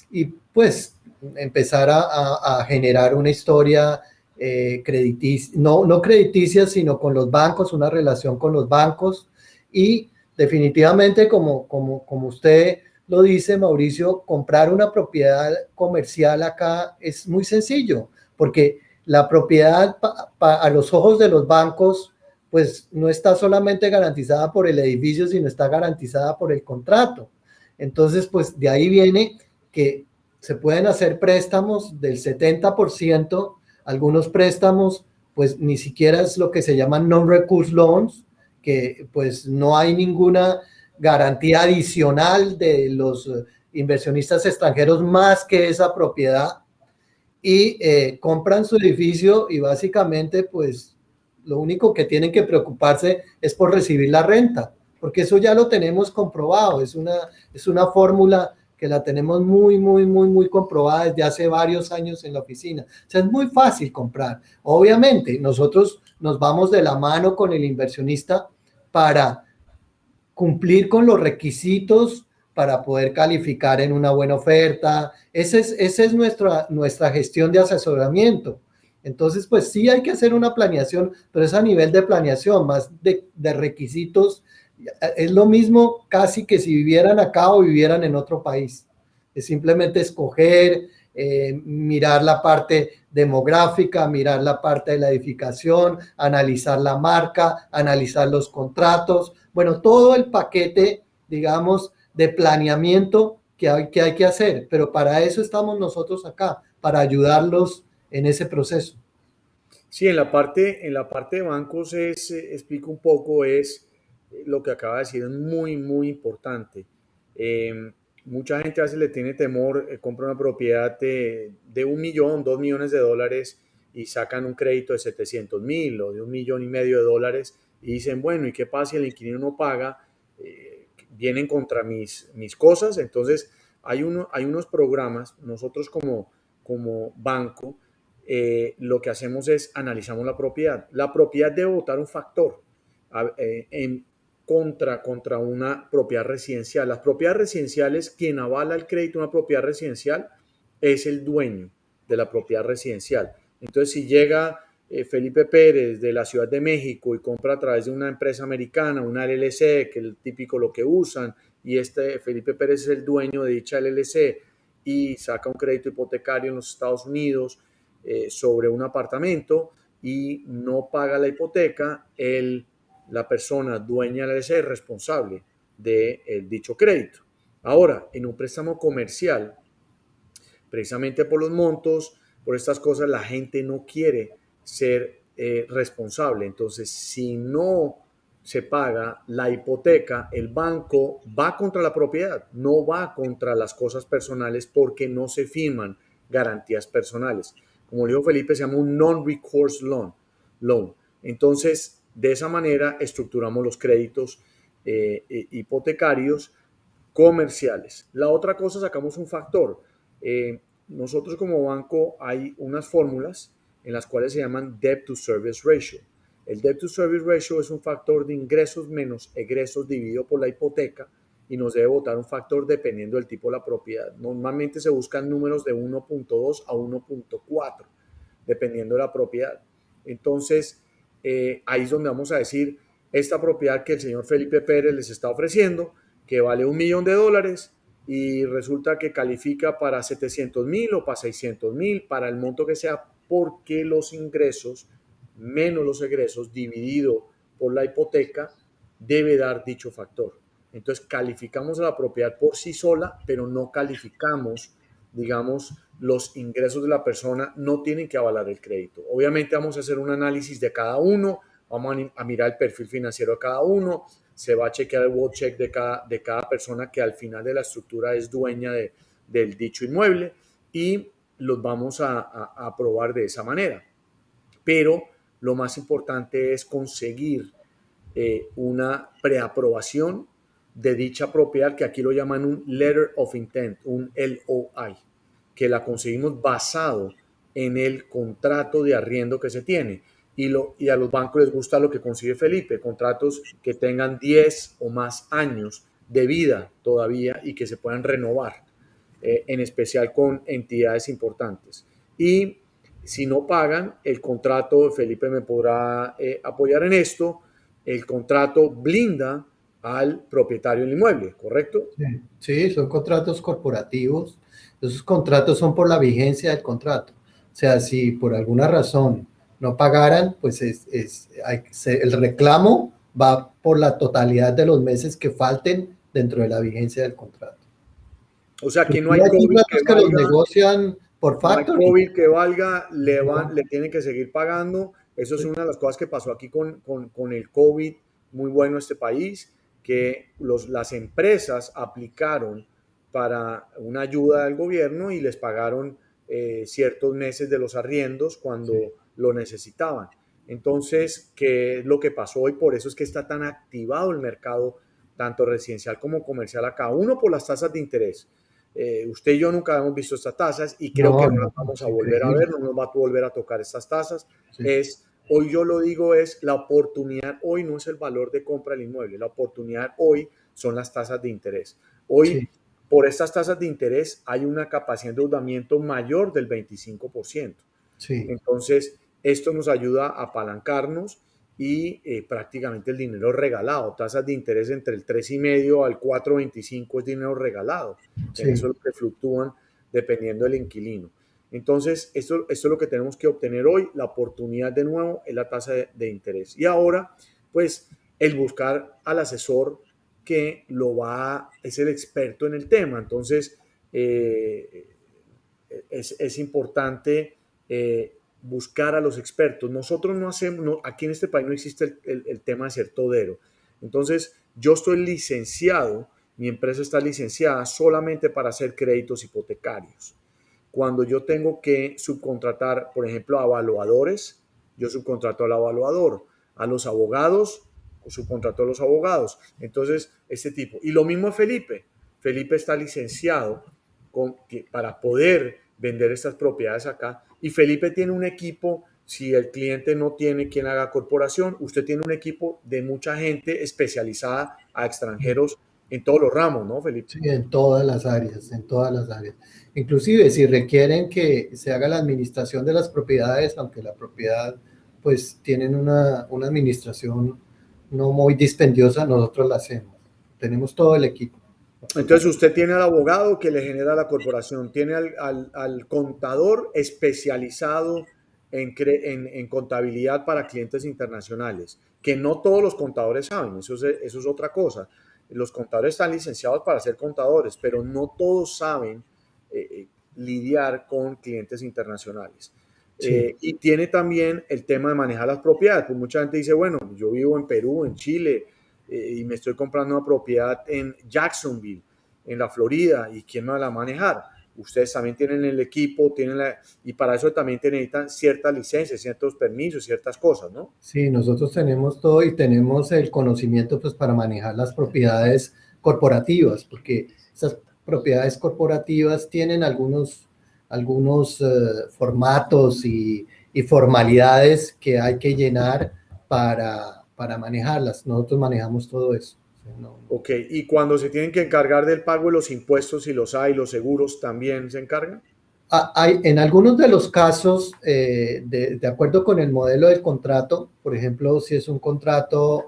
y pues empezar a generar una historia crediticia, no crediticia, sino con los bancos, una relación con los bancos y definitivamente, como usted lo dice, Mauricio, comprar una propiedad comercial acá es muy sencillo, porque la propiedad a los ojos de los bancos, pues no está solamente garantizada por el edificio, sino está garantizada por el contrato. Entonces, pues de ahí viene que se pueden hacer préstamos del 70%, algunos préstamos, pues ni siquiera es lo que se llaman non-recourse loans, que pues no hay ninguna garantía adicional de los inversionistas extranjeros más que esa propiedad y compran su edificio y básicamente pues lo único que tienen que preocuparse es por recibir la renta, porque eso ya lo tenemos comprobado, es una fórmula que la tenemos muy comprobada desde hace varios años en la oficina. O sea, es muy fácil comprar. Obviamente, nosotros nos vamos de la mano con el inversionista para cumplir con los requisitos para poder calificar en una buena oferta. Esa es nuestra gestión de asesoramiento. Entonces, pues sí hay que hacer una planeación, pero es a nivel de planeación, más de requisitos. Es lo mismo casi que si vivieran acá o vivieran en otro país. Es simplemente escoger, mirar la parte demográfica, mirar la parte de la edificación, analizar la marca, analizar los contratos, bueno, todo el paquete, digamos, de planeamiento que hay que hacer, pero para eso estamos nosotros acá, para ayudarlos en ese proceso. Sí, en la parte de bancos explico un poco, lo que acaba de decir, es muy, muy importante. Eh, Mucha gente a veces le tiene temor, compra una propiedad de 1 millón, 2 millones de dólares y sacan un crédito de 700.000 o de 1,5 millones de dólares y dicen, bueno, ¿y qué pasa si el inquilino no paga? Vienen contra mis cosas. Entonces, hay unos programas, nosotros como banco, lo que hacemos es analizamos la propiedad. La propiedad debe votar un factor en contra una propiedad residencial. Las propiedades residenciales, quien avala el crédito de una propiedad residencial es el dueño de la propiedad residencial. Entonces, si llega Felipe Pérez de la Ciudad de México y compra a través de una empresa americana, una LLC, que es el típico lo que usan, y Felipe Pérez es el dueño de dicha LLC y saca un crédito hipotecario en los Estados Unidos sobre un apartamento y no paga la hipoteca, la persona dueña de la LLC es responsable de dicho crédito. Ahora, en un préstamo comercial, precisamente por los montos, por estas cosas, la gente no quiere ser responsable. Entonces, si no se paga la hipoteca, el banco va contra la propiedad, no va contra las cosas personales porque no se firman garantías personales. Como dijo Felipe, se llama un non-recourse loan. Entonces, de esa manera estructuramos los créditos hipotecarios comerciales. La otra cosa, sacamos un factor. Nosotros como banco hay unas fórmulas en las cuales se llaman Debt to Service Ratio. El Debt to Service Ratio es un factor de ingresos menos egresos dividido por la hipoteca y nos debe votar un factor dependiendo del tipo de la propiedad. Normalmente se buscan números de 1.2 a 1.4 dependiendo de la propiedad. Entonces, ahí es donde vamos a decir, esta propiedad que el señor Felipe Pérez les está ofreciendo, que vale 1 millón de dólares y resulta que califica para 700.000 o para 600.000, para el monto que sea, porque los ingresos menos los egresos dividido por la hipoteca debe dar dicho factor. Entonces calificamos a la propiedad por sí sola, pero no calificamos, digamos, los ingresos de la persona no tienen que avalar el crédito. Obviamente vamos a hacer un análisis de cada uno, vamos a mirar el perfil financiero de cada uno, se va a chequear el world check de cada persona que al final de la estructura es dueña del dicho inmueble y los vamos a aprobar de esa manera. Pero lo más importante es conseguir una preaprobación de dicha propiedad, que aquí lo llaman un Letter of Intent, un LOI, que la conseguimos basado en el contrato de arriendo que se tiene. Y a los bancos les gusta lo que consigue Felipe, contratos que tengan 10 o más años de vida todavía y que se puedan renovar, en especial con entidades importantes. Y si no pagan, el contrato, Felipe me podrá apoyar en esto, el contrato blinda al propietario del inmueble, ¿correcto? Sí, sí, son contratos corporativos. Esos contratos son por la vigencia del contrato. O sea, si por alguna razón no pagaran, pues el reclamo va por la totalidad de los meses que falten dentro de la vigencia del contrato. O sea, que no Y hay hay COVID que contratos que los valga, negocian por no hay factoring. COVID que valga, le tienen que seguir pagando. Eso es una de las cosas que pasó aquí con el COVID, muy bueno este país, que las empresas aplicaron para una ayuda del gobierno y les pagaron ciertos meses de los arriendos cuando lo necesitaban. Entonces, ¿qué es lo que pasó? Y por eso es que está tan activado el mercado, tanto residencial como comercial acá. Uno, por las tasas de interés. Usted y yo nunca hemos visto estas tasas y creo que No, no las no, vamos es a volver a ver, increíble. no nos va a volver a tocar estas tasas. Sí. Es hoy yo lo digo es, la oportunidad hoy no es el valor de compra del inmueble, la oportunidad hoy son las tasas de interés. Hoy, Sí, por estas tasas de interés, hay una capacidad de endeudamiento mayor del 25%. sí, Entonces, esto nos ayuda a apalancarnos y prácticamente el dinero regalado, tasas de interés entre el 3,5 al 4,25 es dinero regalado. En eso sí. es lo que fluctúan dependiendo del inquilino. Entonces, esto es lo que tenemos que obtener hoy. La oportunidad de nuevo es la tasa de interés. Y ahora, pues, el buscar al asesor que es el experto en el tema. Entonces, es importante buscar a los expertos. Nosotros no hacemos, aquí en este país no existe el tema de ser todero. Entonces, yo estoy licenciado, mi empresa está licenciada solamente para hacer créditos hipotecarios. Cuando yo tengo que subcontratar, por ejemplo, a evaluadores, yo subcontrato al evaluador, a los abogados, subcontrato a los abogados. Entonces, este tipo. Y lo mismo Felipe. Felipe está licenciado para poder vender estas propiedades acá. Y Felipe tiene un equipo, si el cliente no tiene quien haga corporación, usted tiene un equipo de mucha gente especializada a extranjeros en todos los ramos, ¿no, Felipe? Sí, en todas las áreas, en todas las áreas. Inclusive si requieren que se haga la administración de las propiedades, aunque la propiedad pues tienen una administración no muy dispendiosa, nosotros la hacemos. Tenemos todo el equipo, Entonces absolutamente. usted tiene al abogado que le genera la corporación, tiene al contador especializado en contabilidad para clientes internacionales, que no todos los contadores saben, eso es otra cosa. Los contadores están licenciados para ser contadores, pero no todos saben lidiar con clientes internacionales. Sí, Y tiene también el tema de manejar las propiedades, pues mucha gente dice, bueno, yo vivo en Perú, en Chile, y me estoy comprando una propiedad en Jacksonville, en la Florida, y quién me va a manejar. Ustedes también tienen el equipo, y para eso también necesitan ciertas licencias, ciertos permisos, ciertas cosas, ¿no? sí, nosotros tenemos todo y tenemos el conocimiento pues para manejar las propiedades corporativas, porque esas propiedades corporativas tienen algunos formatos y formalidades que hay que llenar para manejarlas. Nosotros manejamos todo eso. Ok, y cuando se tienen que encargar del pago de los impuestos, si los hay, los seguros, ¿también se encargan? En algunos de los casos, de acuerdo con el modelo del contrato, por ejemplo, si es un contrato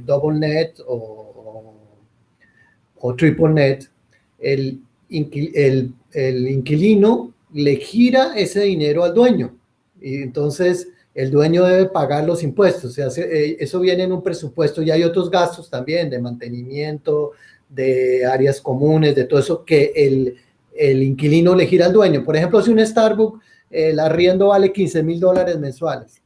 double net o triple net, el inquilino le gira ese dinero al dueño y entonces el dueño debe pagar los impuestos. Eso viene en un presupuesto y hay otros gastos también de mantenimiento, de áreas comunes, de todo eso que el inquilino le gira al dueño. Por ejemplo, si un Starbucks, el arriendo vale $15,000 mensuales.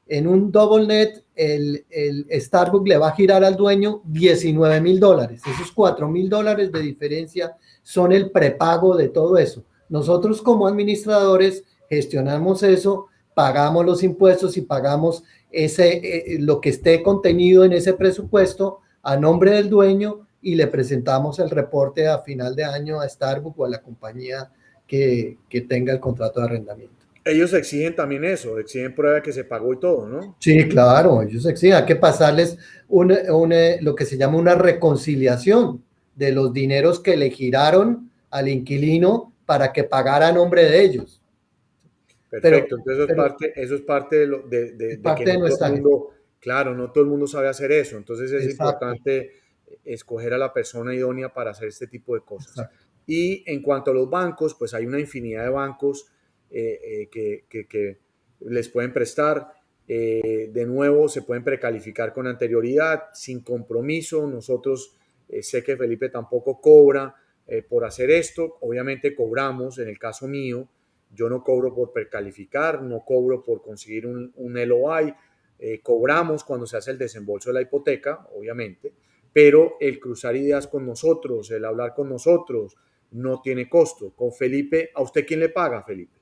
En un double net, el Starbucks le va a girar al dueño $19,000. Esos $4,000 de diferencia son el prepago de todo eso. Nosotros como administradores gestionamos eso, pagamos los impuestos y pagamos lo que esté contenido en ese presupuesto a nombre del dueño y le presentamos el reporte a final de año a Starbucks o a la compañía que tenga el contrato de arrendamiento. Ellos exigen también eso, exigen prueba de que se pagó y todo, ¿no? Sí, claro, ellos exigen, hay que pasarles lo que se llama una reconciliación de los dineros que le giraron al inquilino para que pagara a nombre de ellos. Pero, Perfecto, entonces pero eso es parte es de que parte de no todo el nuestra gestión. mundo, claro, no todo el mundo sabe hacer eso. Entonces es Exacto, importante escoger a la persona idónea para hacer este tipo de cosas. exacto. Y en cuanto a los bancos, pues hay una infinidad de bancos que les pueden prestar. De nuevo, se pueden precalificar con anterioridad, sin compromiso. Nosotros, sé que Felipe tampoco cobra por hacer esto. Obviamente cobramos, en el caso mío, yo no cobro por precalificar, no cobro por conseguir un LOI, cobramos cuando se hace el desembolso de la hipoteca, obviamente, pero el cruzar ideas con nosotros, el hablar con nosotros, no tiene costo. Con Felipe, ¿a usted quién le paga, Felipe?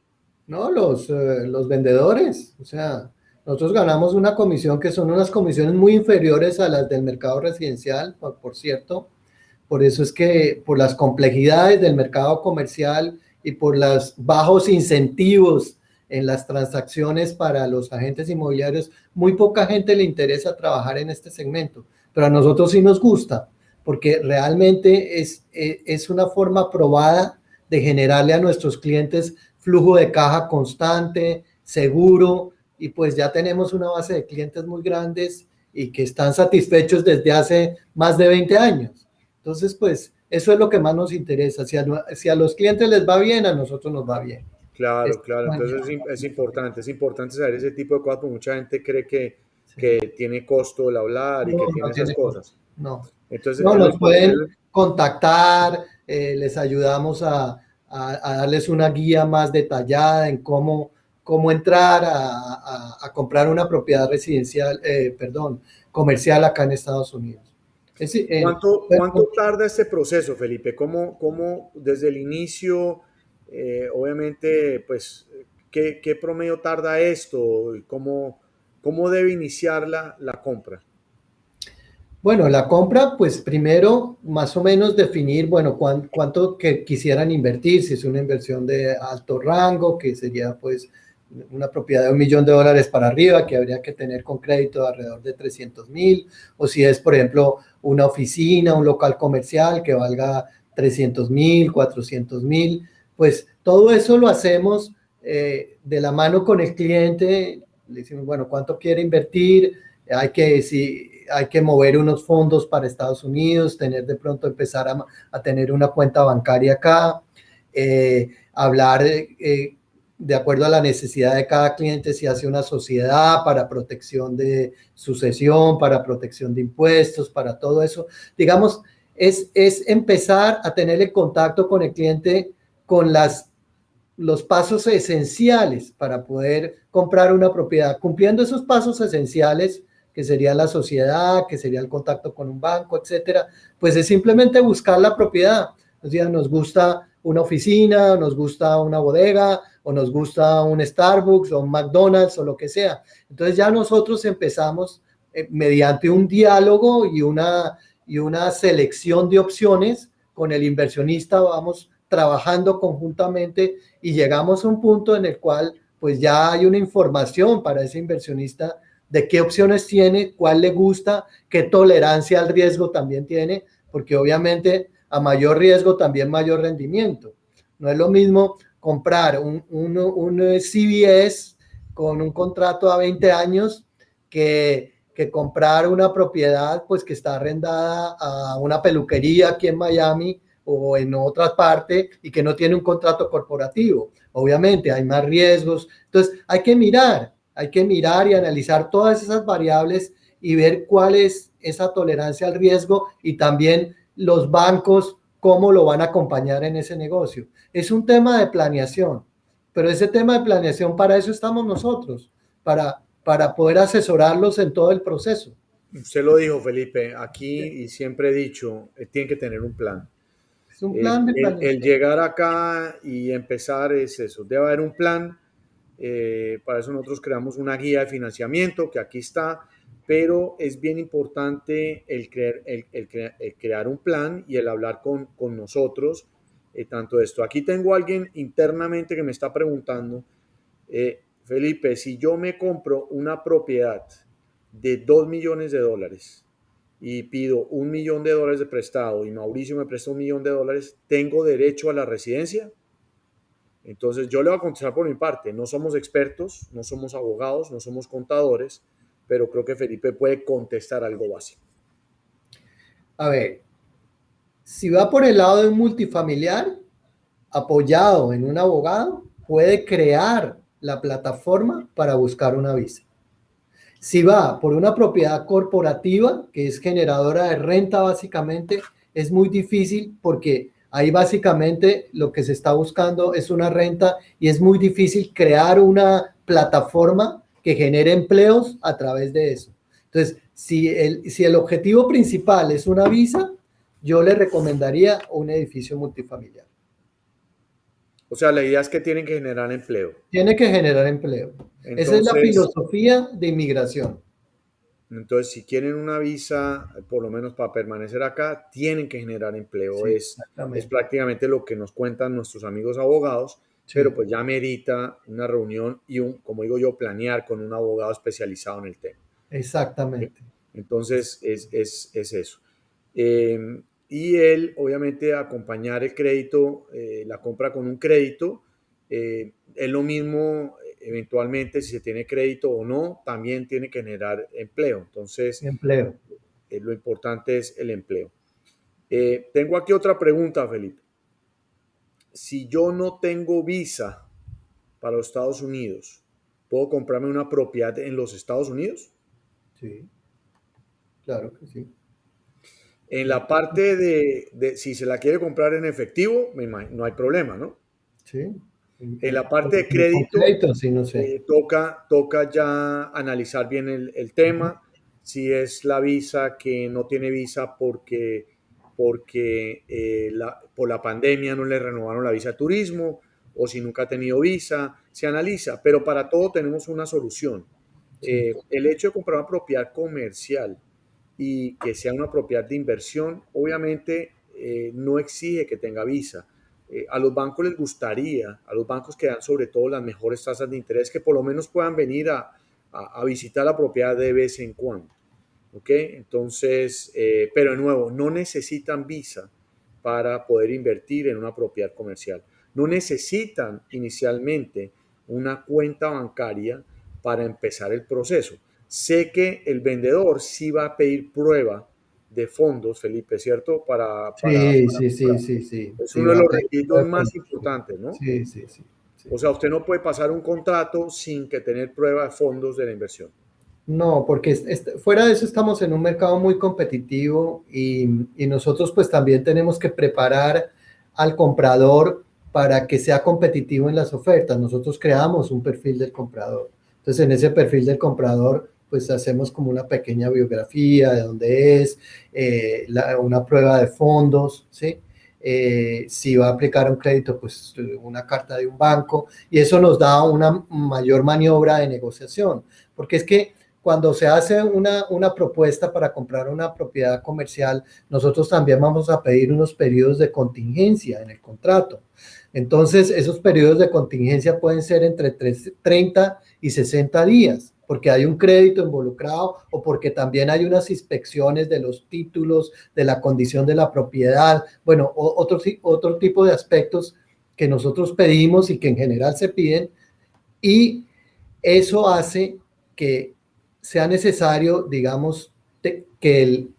No, los vendedores, o sea, nosotros ganamos una comisión que son unas comisiones muy inferiores a las del mercado residencial, por cierto. Por eso es que por las complejidades del mercado comercial y por los bajos incentivos en las transacciones para los agentes inmobiliarios, muy poca gente le interesa trabajar en este segmento, pero a nosotros sí nos gusta, porque realmente es una forma probada de generarle a nuestros clientes flujo de caja constante, seguro, y pues ya tenemos una base de clientes muy grandes y que están satisfechos desde hace más de 20 años. Entonces, pues eso es lo que más nos interesa. Si a los clientes les va bien, a nosotros nos va bien. Claro, Es claro. Entonces es importante saber ese tipo de cosas, porque mucha gente cree sí. que tiene costo el hablar y No, que no tiene esas tiene costo. cosas. No. Entonces No, es lo nos importante. pueden contactar, les ayudamos a darles una guía más detallada en cómo entrar a comprar una propiedad residencial, perdón, comercial acá en Estados Unidos. Es decir, ¿Cuánto tarda este proceso, Felipe? ¿Cómo desde el inicio, obviamente, pues, qué promedio tarda esto? ¿Cómo debe iniciar la compra? bueno, la compra, pues primero más o menos definir, bueno, cuánto que quisieran invertir, si es una inversión de alto rango, que sería pues una propiedad de $1 millón para arriba, que habría que tener con crédito de alrededor de 300,000, o si es, por ejemplo, una oficina, un local comercial que valga 300,000, 400,000, pues todo eso lo hacemos de la mano con el cliente, le decimos, bueno, ¿cuánto quiere invertir? Hay que mover unos fondos para Estados Unidos, tener de pronto empezar a tener una cuenta bancaria acá, hablar de acuerdo a la necesidad de cada cliente, si hace una sociedad para protección de sucesión, para protección de impuestos, para todo eso. Digamos, es empezar a tener el contacto con el cliente con los pasos esenciales para poder comprar una propiedad. Cumpliendo esos pasos esenciales, que sería la sociedad, que sería el contacto con un banco, etcétera, pues es simplemente buscar la propiedad. O sea, nos gusta una oficina, nos gusta una bodega, o nos gusta un Starbucks o un McDonald's o lo que sea. Entonces ya nosotros empezamos mediante un diálogo y una selección de opciones con el inversionista, vamos trabajando conjuntamente y llegamos a un punto en el cual pues ya hay una información para ese inversionista de qué opciones tiene, cuál le gusta, qué tolerancia al riesgo también tiene, porque obviamente a mayor riesgo también mayor rendimiento. No es lo mismo comprar un CBS con un contrato a 20 años que comprar una propiedad pues que está arrendada a una peluquería aquí en Miami o en otra parte y que no tiene un contrato corporativo. Obviamente hay más riesgos. Entonces hay que mirar y analizar todas esas variables y ver cuál es esa tolerancia al riesgo y también los bancos cómo lo van a acompañar en ese negocio. Es un tema de planeación, pero ese tema de planeación para eso estamos nosotros, para poder asesorarlos en todo el proceso. Usted lo dijo, Felipe, aquí y siempre he dicho, tiene que tener un plan. Es un plan de El planeación. llegar acá y empezar es eso, debe haber un plan. Para eso nosotros creamos una guía de financiamiento que aquí está, pero es bien importante el crear un plan y el hablar con nosotros, tanto esto. Aquí tengo a alguien internamente que me está preguntando, Felipe, si yo me compro una propiedad de $2 millones y pido $1 millón de prestado y Mauricio me presta $1 millón, ¿tengo derecho a la residencia? Entonces yo le voy a contestar por mi parte, no somos expertos, no somos abogados, no somos contadores, pero creo que Felipe puede contestar algo básico. A ver, si va por el lado de un multifamiliar, apoyado en un abogado, puede crear la plataforma para buscar una visa. Si va por una propiedad corporativa, que es generadora de renta básicamente, es muy difícil porque ahí básicamente lo que se está buscando es una renta y es muy difícil crear una plataforma que genere empleos a través de eso. Entonces, si el objetivo principal es una visa, yo le recomendaría un edificio multifamiliar. O sea, la idea es que tienen que generar empleo. Tiene que generar empleo. Esa es la Entonces, filosofía de inmigración. entonces, si quieren una visa, por lo menos para permanecer acá, tienen que generar empleo. Sí, Es exactamente. prácticamente lo que nos cuentan nuestros amigos abogados pero Sí, pues ya merita una reunión y como digo yo, planear con un abogado especializado en el tema. exactamente. Entonces, es eso. Y él, obviamente, acompañar el crédito, la compra con un crédito, es lo mismo, eventualmente, si se tiene crédito o no, también tiene que generar empleo. Entonces, Empleo. lo importante es el empleo. Tengo aquí otra pregunta, Felipe. Si yo no tengo visa para los Estados Unidos, ¿puedo comprarme una propiedad en los Estados Unidos? Sí, claro que sí. En Claro la que sí. parte de si se la quiere comprar en efectivo, no hay problema, ¿no? Sí. En la parte de Con crédito, crédito, sí, no sé. toca ya analizar bien el Ujú. tema, si es la visa que no tiene visa porque por la pandemia no le renovaron la visa de turismo o si nunca ha tenido visa, se analiza, pero para todo tenemos una solución. Sí, El hecho de comprar una propiedad comercial y que sea una propiedad de inversión, obviamente no exige que tenga visa. A los bancos les gustaría, a los bancos que dan sobre todo las mejores tasas de interés, que por lo menos puedan venir a visitar la propiedad de vez en cuando. ¿Ok? Entonces, pero de nuevo, no necesitan visa para poder invertir en una propiedad comercial. No necesitan inicialmente una cuenta bancaria para empezar el proceso. Sé que el vendedor sí va a pedir prueba de fondos, Felipe, ¿cierto? sí, sí, sí, sí, sí. Es Sí, uno de va a los pedir requisitos de más fondo. importantes, ¿no? Sí, sí, sí, sí. O sea, usted no puede pasar un contrato sin que tener prueba de fondos de la inversión. No, porque fuera de eso estamos en un mercado muy competitivo y nosotros pues también tenemos que preparar al comprador para que sea competitivo en las ofertas. Nosotros creamos un perfil del comprador. Entonces en ese perfil del comprador pues hacemos como una pequeña biografía de dónde es, una prueba de fondos, ¿sí? Si va a aplicar un crédito, pues una carta de un banco y eso nos da una mayor maniobra de negociación. Porque es que cuando se hace una propuesta para comprar una propiedad comercial, nosotros también vamos a pedir unos periodos de contingencia en el contrato. Entonces, esos periodos de contingencia pueden ser entre 30 y 60 días, porque hay un crédito involucrado o porque también hay unas inspecciones de los títulos, de la condición de la propiedad, bueno, otro tipo de aspectos que nosotros pedimos y que en general se piden, y eso hace que sea necesario, digamos, que el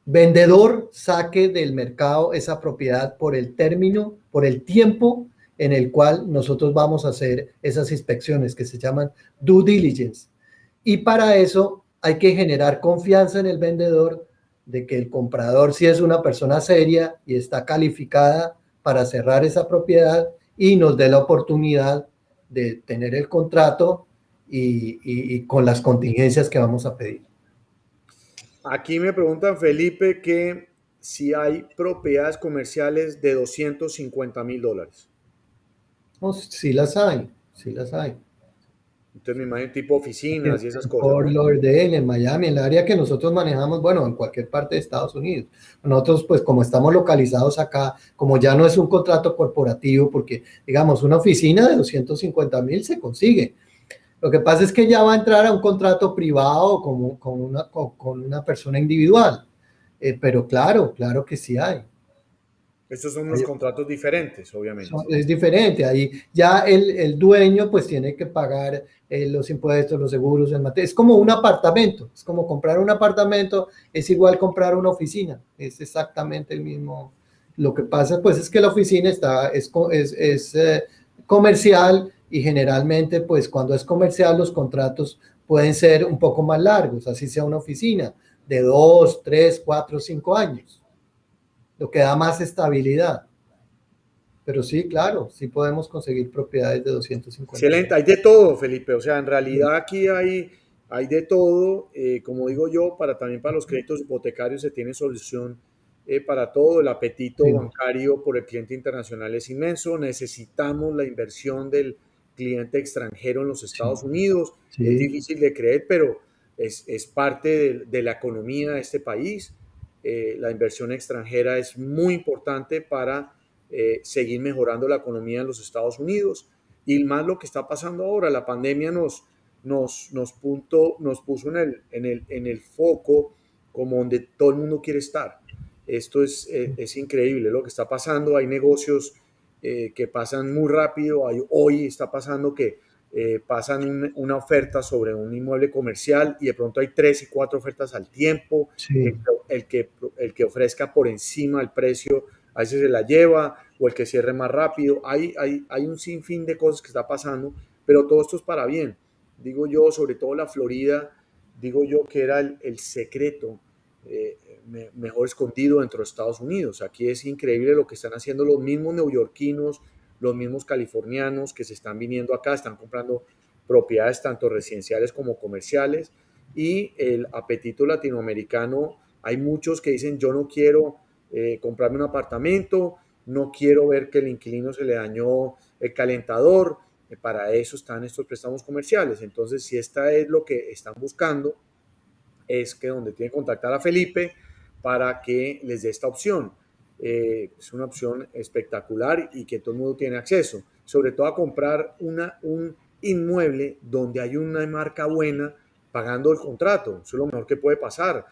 vendedor saque del mercado esa propiedad por el término, por el tiempo en el cual nosotros vamos a hacer esas inspecciones que se llaman due diligence. Y para eso hay que generar confianza en el vendedor de que el comprador sí es una persona seria y está calificada para cerrar esa propiedad y nos dé la oportunidad de tener el contrato y con las contingencias que vamos a pedir. Aquí me preguntan, Felipe, que si hay propiedades comerciales de $250,000. No, sí las hay, sí las hay. Entonces me imagino tipo oficinas y esas En cosas, Fort ¿no? Lauderdale, en Miami, en el área que nosotros manejamos, bueno, en cualquier parte de Estados Unidos. Nosotros, pues como estamos localizados acá, como ya no es un contrato corporativo, porque digamos, una oficina de 250,000 se consigue. Lo que pasa es que ya va a entrar a un contrato privado con una persona individual. Pero claro, claro que sí hay. Estos son unos Hay contratos diferentes, obviamente. Es diferente, ahí ya el dueño pues tiene que pagar los impuestos, los seguros, es como un apartamento, es como comprar un apartamento, es igual comprar una oficina, es exactamente el mismo. Lo que pasa pues es que la oficina es comercial y generalmente pues cuando es comercial los contratos pueden ser un poco más largos, así sea una oficina de 2, 3, 4, 5 años, lo que da más estabilidad. Pero sí, claro, sí podemos conseguir propiedades de 250 Excelente, mil. hay de todo, Felipe. O sea, en realidad aquí hay de todo. Como digo yo, también para los créditos hipotecarios se tiene solución para todo. El apetito Sí, bancario por el cliente internacional es inmenso. Necesitamos la inversión del cliente extranjero en los sí, Estados Unidos. Es sí, difícil de creer, pero es parte de la economía de este país. La inversión extranjera es muy importante para seguir mejorando la economía en los Estados Unidos. Y más lo que está pasando ahora, la pandemia nos puso en el foco como donde todo el mundo quiere estar. Esto es increíble lo que está pasando. Hay negocios que pasan muy rápido. Hoy está pasando que pasan una oferta sobre un inmueble comercial y de pronto hay 3 y 4 ofertas al tiempo. Sí, El que, el que ofrezca por encima del precio a veces se la lleva, o el que cierre más rápido. Hay un sinfín de cosas que está pasando, pero todo esto es para bien. Digo yo, sobre todo la Florida, digo yo que era el secreto eh, mejor escondido dentro de Estados Unidos. Aquí es increíble lo que están haciendo los mismos neoyorquinos, los mismos californianos que se están viniendo acá, están comprando propiedades tanto residenciales como comerciales, y el apetito latinoamericano, hay muchos que dicen yo no quiero comprarme un apartamento, no quiero ver que el inquilino se le dañó el calentador, para eso están estos préstamos comerciales. Entonces, si esta es lo que están buscando, es que donde tienen que contactar a Felipe para que les dé esta opción. Es una opción espectacular y que todo el mundo tiene acceso, sobre todo a comprar un inmueble donde hay una marca buena pagando el contrato. Eso es lo mejor que puede pasar.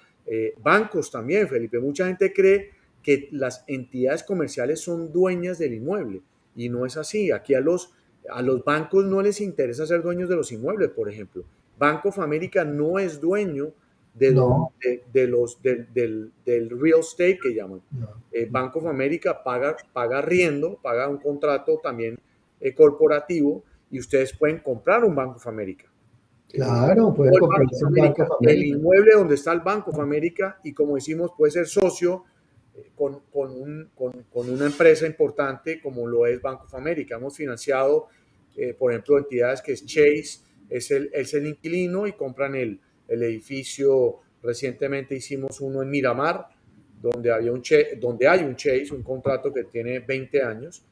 Bancos también, Felipe. Mucha gente cree que las entidades comerciales son dueñas del inmueble y no es así. Aquí a los bancos no les interesa ser dueños de los inmuebles, por ejemplo. Bank of America no es dueño no, del real estate que llaman. no. Bank of America paga arriendo, paga un contrato también corporativo, y ustedes pueden comprar un Bank of America. Claro, O pueden el Bank comprarse of un Banco America, of el America. inmueble donde está el Bank of America, y como decimos, puede ser socio con una empresa importante como lo es Bank of America. Hemos financiado, por ejemplo, entidades que es Chase, es el inquilino y compran el edificio. Recientemente hicimos uno en Miramar, donde hay un Chase, un contrato que tiene 20 años,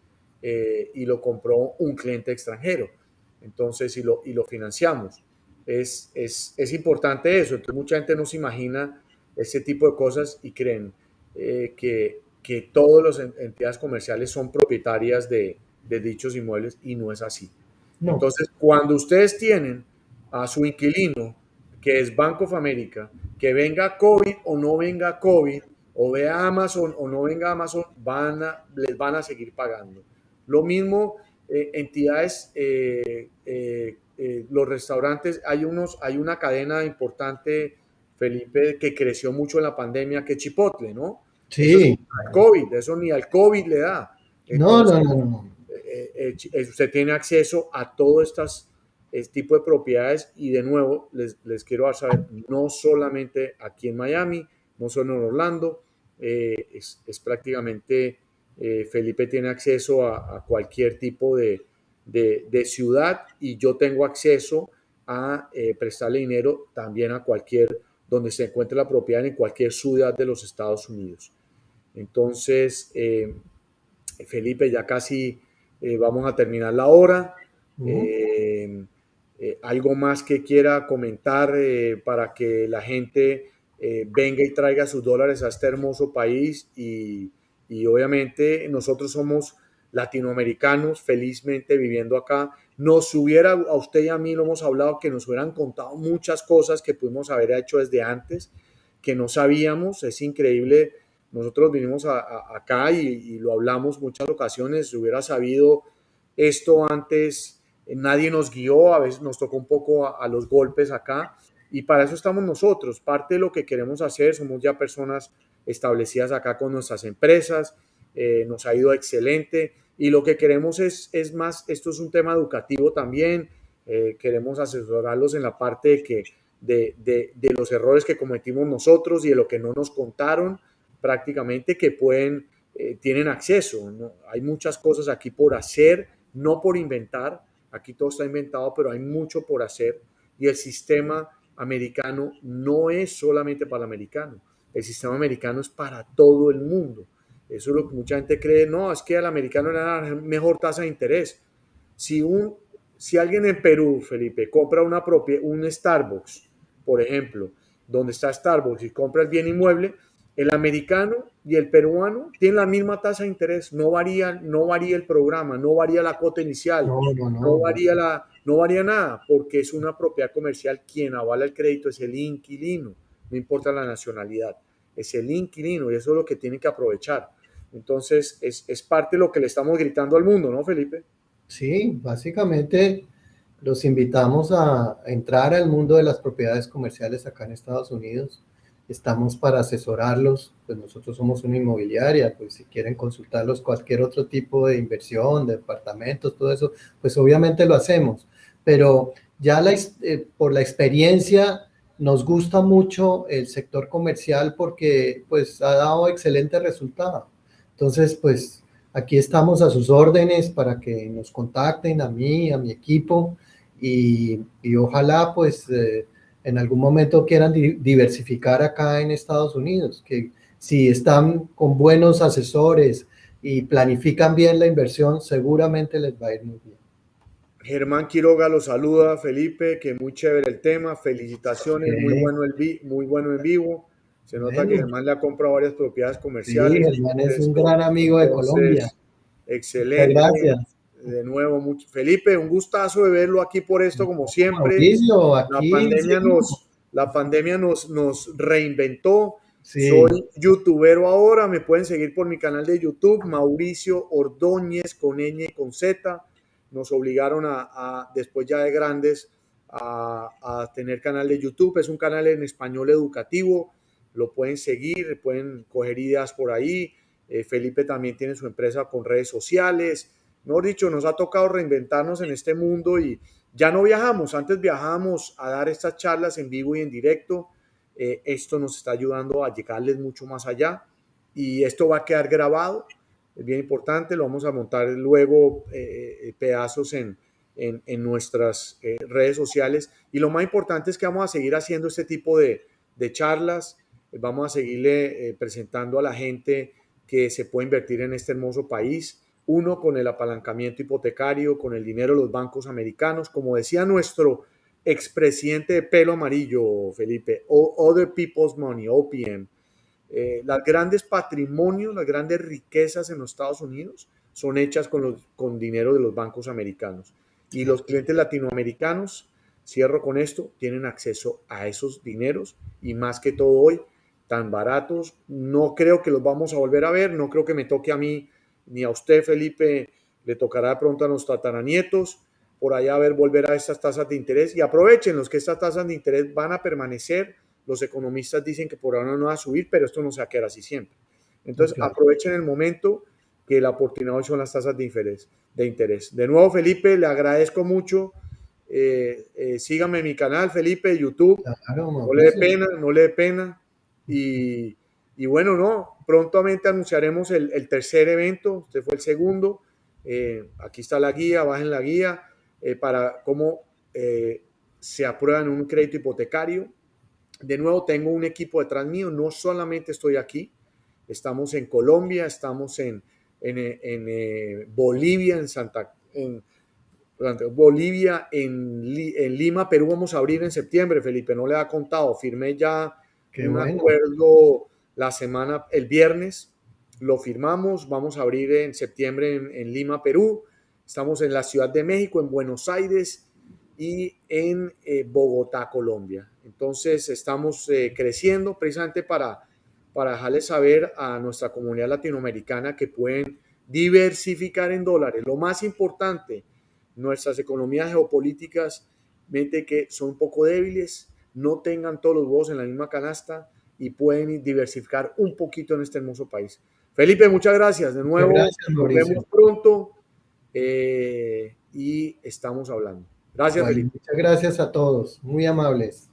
y lo compró un cliente extranjero. Entonces, y lo financiamos. Es importante eso. Entonces, mucha gente no se imagina ese tipo de cosas y creen que todas las entidades comerciales son propietarias de dichos inmuebles, y no es así. No, Entonces, cuando ustedes tienen a su inquilino, que es Bank of America, que venga COVID o no venga COVID, o vea Amazon o no venga Amazon, les van a seguir pagando. Lo mismo, entidades, los restaurantes, hay una cadena importante, Felipe, que creció mucho en la pandemia, que es Chipotle, ¿no? Eso es sí, COVID, eso ni al COVID le da. no, Entonces, no, no, no. usted tiene acceso a todas estas este tipo de propiedades, y de nuevo les quiero dar saber, no solamente aquí en Miami, no solo en Orlando, es prácticamente, Felipe tiene acceso a cualquier tipo de ciudad, y yo tengo acceso a prestarle dinero también a cualquier, donde se encuentre la propiedad, en cualquier ciudad de los Estados Unidos. Entonces, Felipe, ya casi vamos a terminar la hora. Ujú. Eh, ¿Algo más que quiera comentar para que la gente venga y traiga sus dólares a este hermoso país? Y obviamente nosotros somos latinoamericanos, felizmente viviendo acá. Nos hubiera, a usted y a mí lo hemos hablado, que nos hubieran contado muchas cosas que pudimos haber hecho desde antes, que no sabíamos. Es increíble. Nosotros vinimos acá y lo hablamos muchas ocasiones. Si hubiera sabido esto antes, nadie nos guió, a veces nos tocó un poco a los golpes acá, y para eso estamos nosotros. Parte de lo que queremos hacer, somos ya personas establecidas acá con nuestras empresas, nos ha ido excelente, y lo que queremos es más, esto es un tema educativo también. Queremos asesorarlos en la parte de los errores que cometimos nosotros y de lo que no nos contaron, prácticamente, que tienen acceso, ¿no? Hay muchas cosas aquí por hacer, no por inventar. Aquí todo está inventado, pero hay mucho por hacer, y el sistema americano no es solamente para el americano. El sistema americano es para todo el mundo. Eso es lo que mucha gente cree. No, es que al americano le da la mejor tasa de interés. Si, un, si alguien en Perú, Felipe, compra un Starbucks, por ejemplo, donde está Starbucks, y compra el bien inmueble, El americano y el peruano tienen la misma tasa de interés, no varía el programa, no varía la cuota inicial, No, no, no, no. no varía nada, porque es una propiedad comercial. Quien avala el crédito es el inquilino, no importa la nacionalidad, es el inquilino y eso es lo que tienen que aprovechar. Entonces, es parte de lo que le estamos gritando al mundo, ¿no, Felipe? Sí, básicamente los invitamos a entrar al mundo de las propiedades comerciales acá en Estados Unidos. Estamos para asesorarlos, pues nosotros somos una inmobiliaria, pues si quieren consultarlos cualquier otro tipo de inversión, de departamentos, todo eso, pues obviamente lo hacemos. Pero ya por la experiencia nos gusta mucho el sector comercial porque pues ha dado excelente resultado. Entonces, pues aquí estamos a sus órdenes para que nos contacten a mí, a mi equipo y ojalá pues en algún momento quieran diversificar acá en Estados Unidos, que si están con buenos asesores y planifican bien la inversión, seguramente les va a ir muy bien. Germán Quiroga lo saluda, Felipe, que muy chévere el tema, felicitaciones, muy bueno en vivo. Se nota que Bueno, Germán le ha comprado varias propiedades sí, comerciales. Germán es un gran amigo de Colombia. Excelente. Muchas gracias. De nuevo, Felipe, un gustazo de verlo aquí por esto, como siempre. Mauricio, La aquí pandemia seguimos. nos reinventó. Sí, Soy youtubero ahora, me pueden seguir por mi canal de YouTube, Mauricio Ordóñez con ñ y con Z. Nos obligaron después ya de grandes a tener canal de YouTube. Es un canal en español educativo, lo pueden seguir, pueden coger ideas por ahí. Felipe también tiene su empresa con redes sociales. Mejor dicho, nos ha tocado reinventarnos en este mundo y ya no viajamos. Antes viajábamos a dar estas charlas en vivo y en directo. Esto nos está ayudando a llegarles mucho más allá y esto va a quedar grabado. Es bien importante, lo vamos a montar luego pedazos en nuestras redes sociales y lo más importante es que vamos a seguir haciendo este tipo de charlas, vamos a seguirle presentando a la gente que se puede invertir en este hermoso país, uno con el apalancamiento hipotecario, con el dinero de los bancos americanos, como decía nuestro expresidente de pelo amarillo, Felipe, Other People's Money, OPM. Las grandes patrimonios, las grandes riquezas en los Estados Unidos son hechas con dinero de los bancos americanos. Y los clientes latinoamericanos, cierro con esto, tienen acceso a esos dineros y más que todo hoy, tan baratos. No creo que los vamos a volver a ver, no creo que me toque a mí ni a usted, Felipe, le tocará de pronto a los tataranietos por allá ver volver a estas tasas de interés y aprovechen los que estas tasas de interés van a permanecer. Los economistas dicen que por ahora no va a subir, pero esto no se va a quedar así siempre. Entonces, claro. aprovechen el momento que la oportunidad hoy son las tasas de interés. De nuevo, Felipe, le agradezco mucho. Sígame en mi canal, Felipe, YouTube. Claro, No le dé Mauricio. pena, no le dé pena. Y bueno, no, prontamente anunciaremos el tercer evento. Usted fue el segundo. Aquí está la guía, bajen la guía para cómo se aprueban un crédito hipotecario. De nuevo, tengo un equipo detrás mío, no solamente estoy aquí, estamos en Colombia, estamos en Bolivia, Bolivia, en Lima, Perú vamos a abrir en septiembre, Felipe, no le ha contado, firmé ya Qué un bueno. acuerdo el viernes, lo firmamos, vamos a abrir en septiembre en Lima, Perú, estamos en la Ciudad de México, en Buenos Aires y en Bogotá, Colombia. Entonces estamos creciendo precisamente para dejarles saber a nuestra comunidad latinoamericana que pueden diversificar en dólares. Lo más importante, nuestras economías geopolíticas, mente que son un poco débiles, no tengan todos los huevos en la misma canasta y pueden diversificar un poquito en este hermoso país. Felipe, muchas gracias. De Muchas nuevo, gracias, nos vemos Mauricio. pronto y estamos hablando. Gracias, Vale, Felipe. muchas gracias a todos. Muy amables.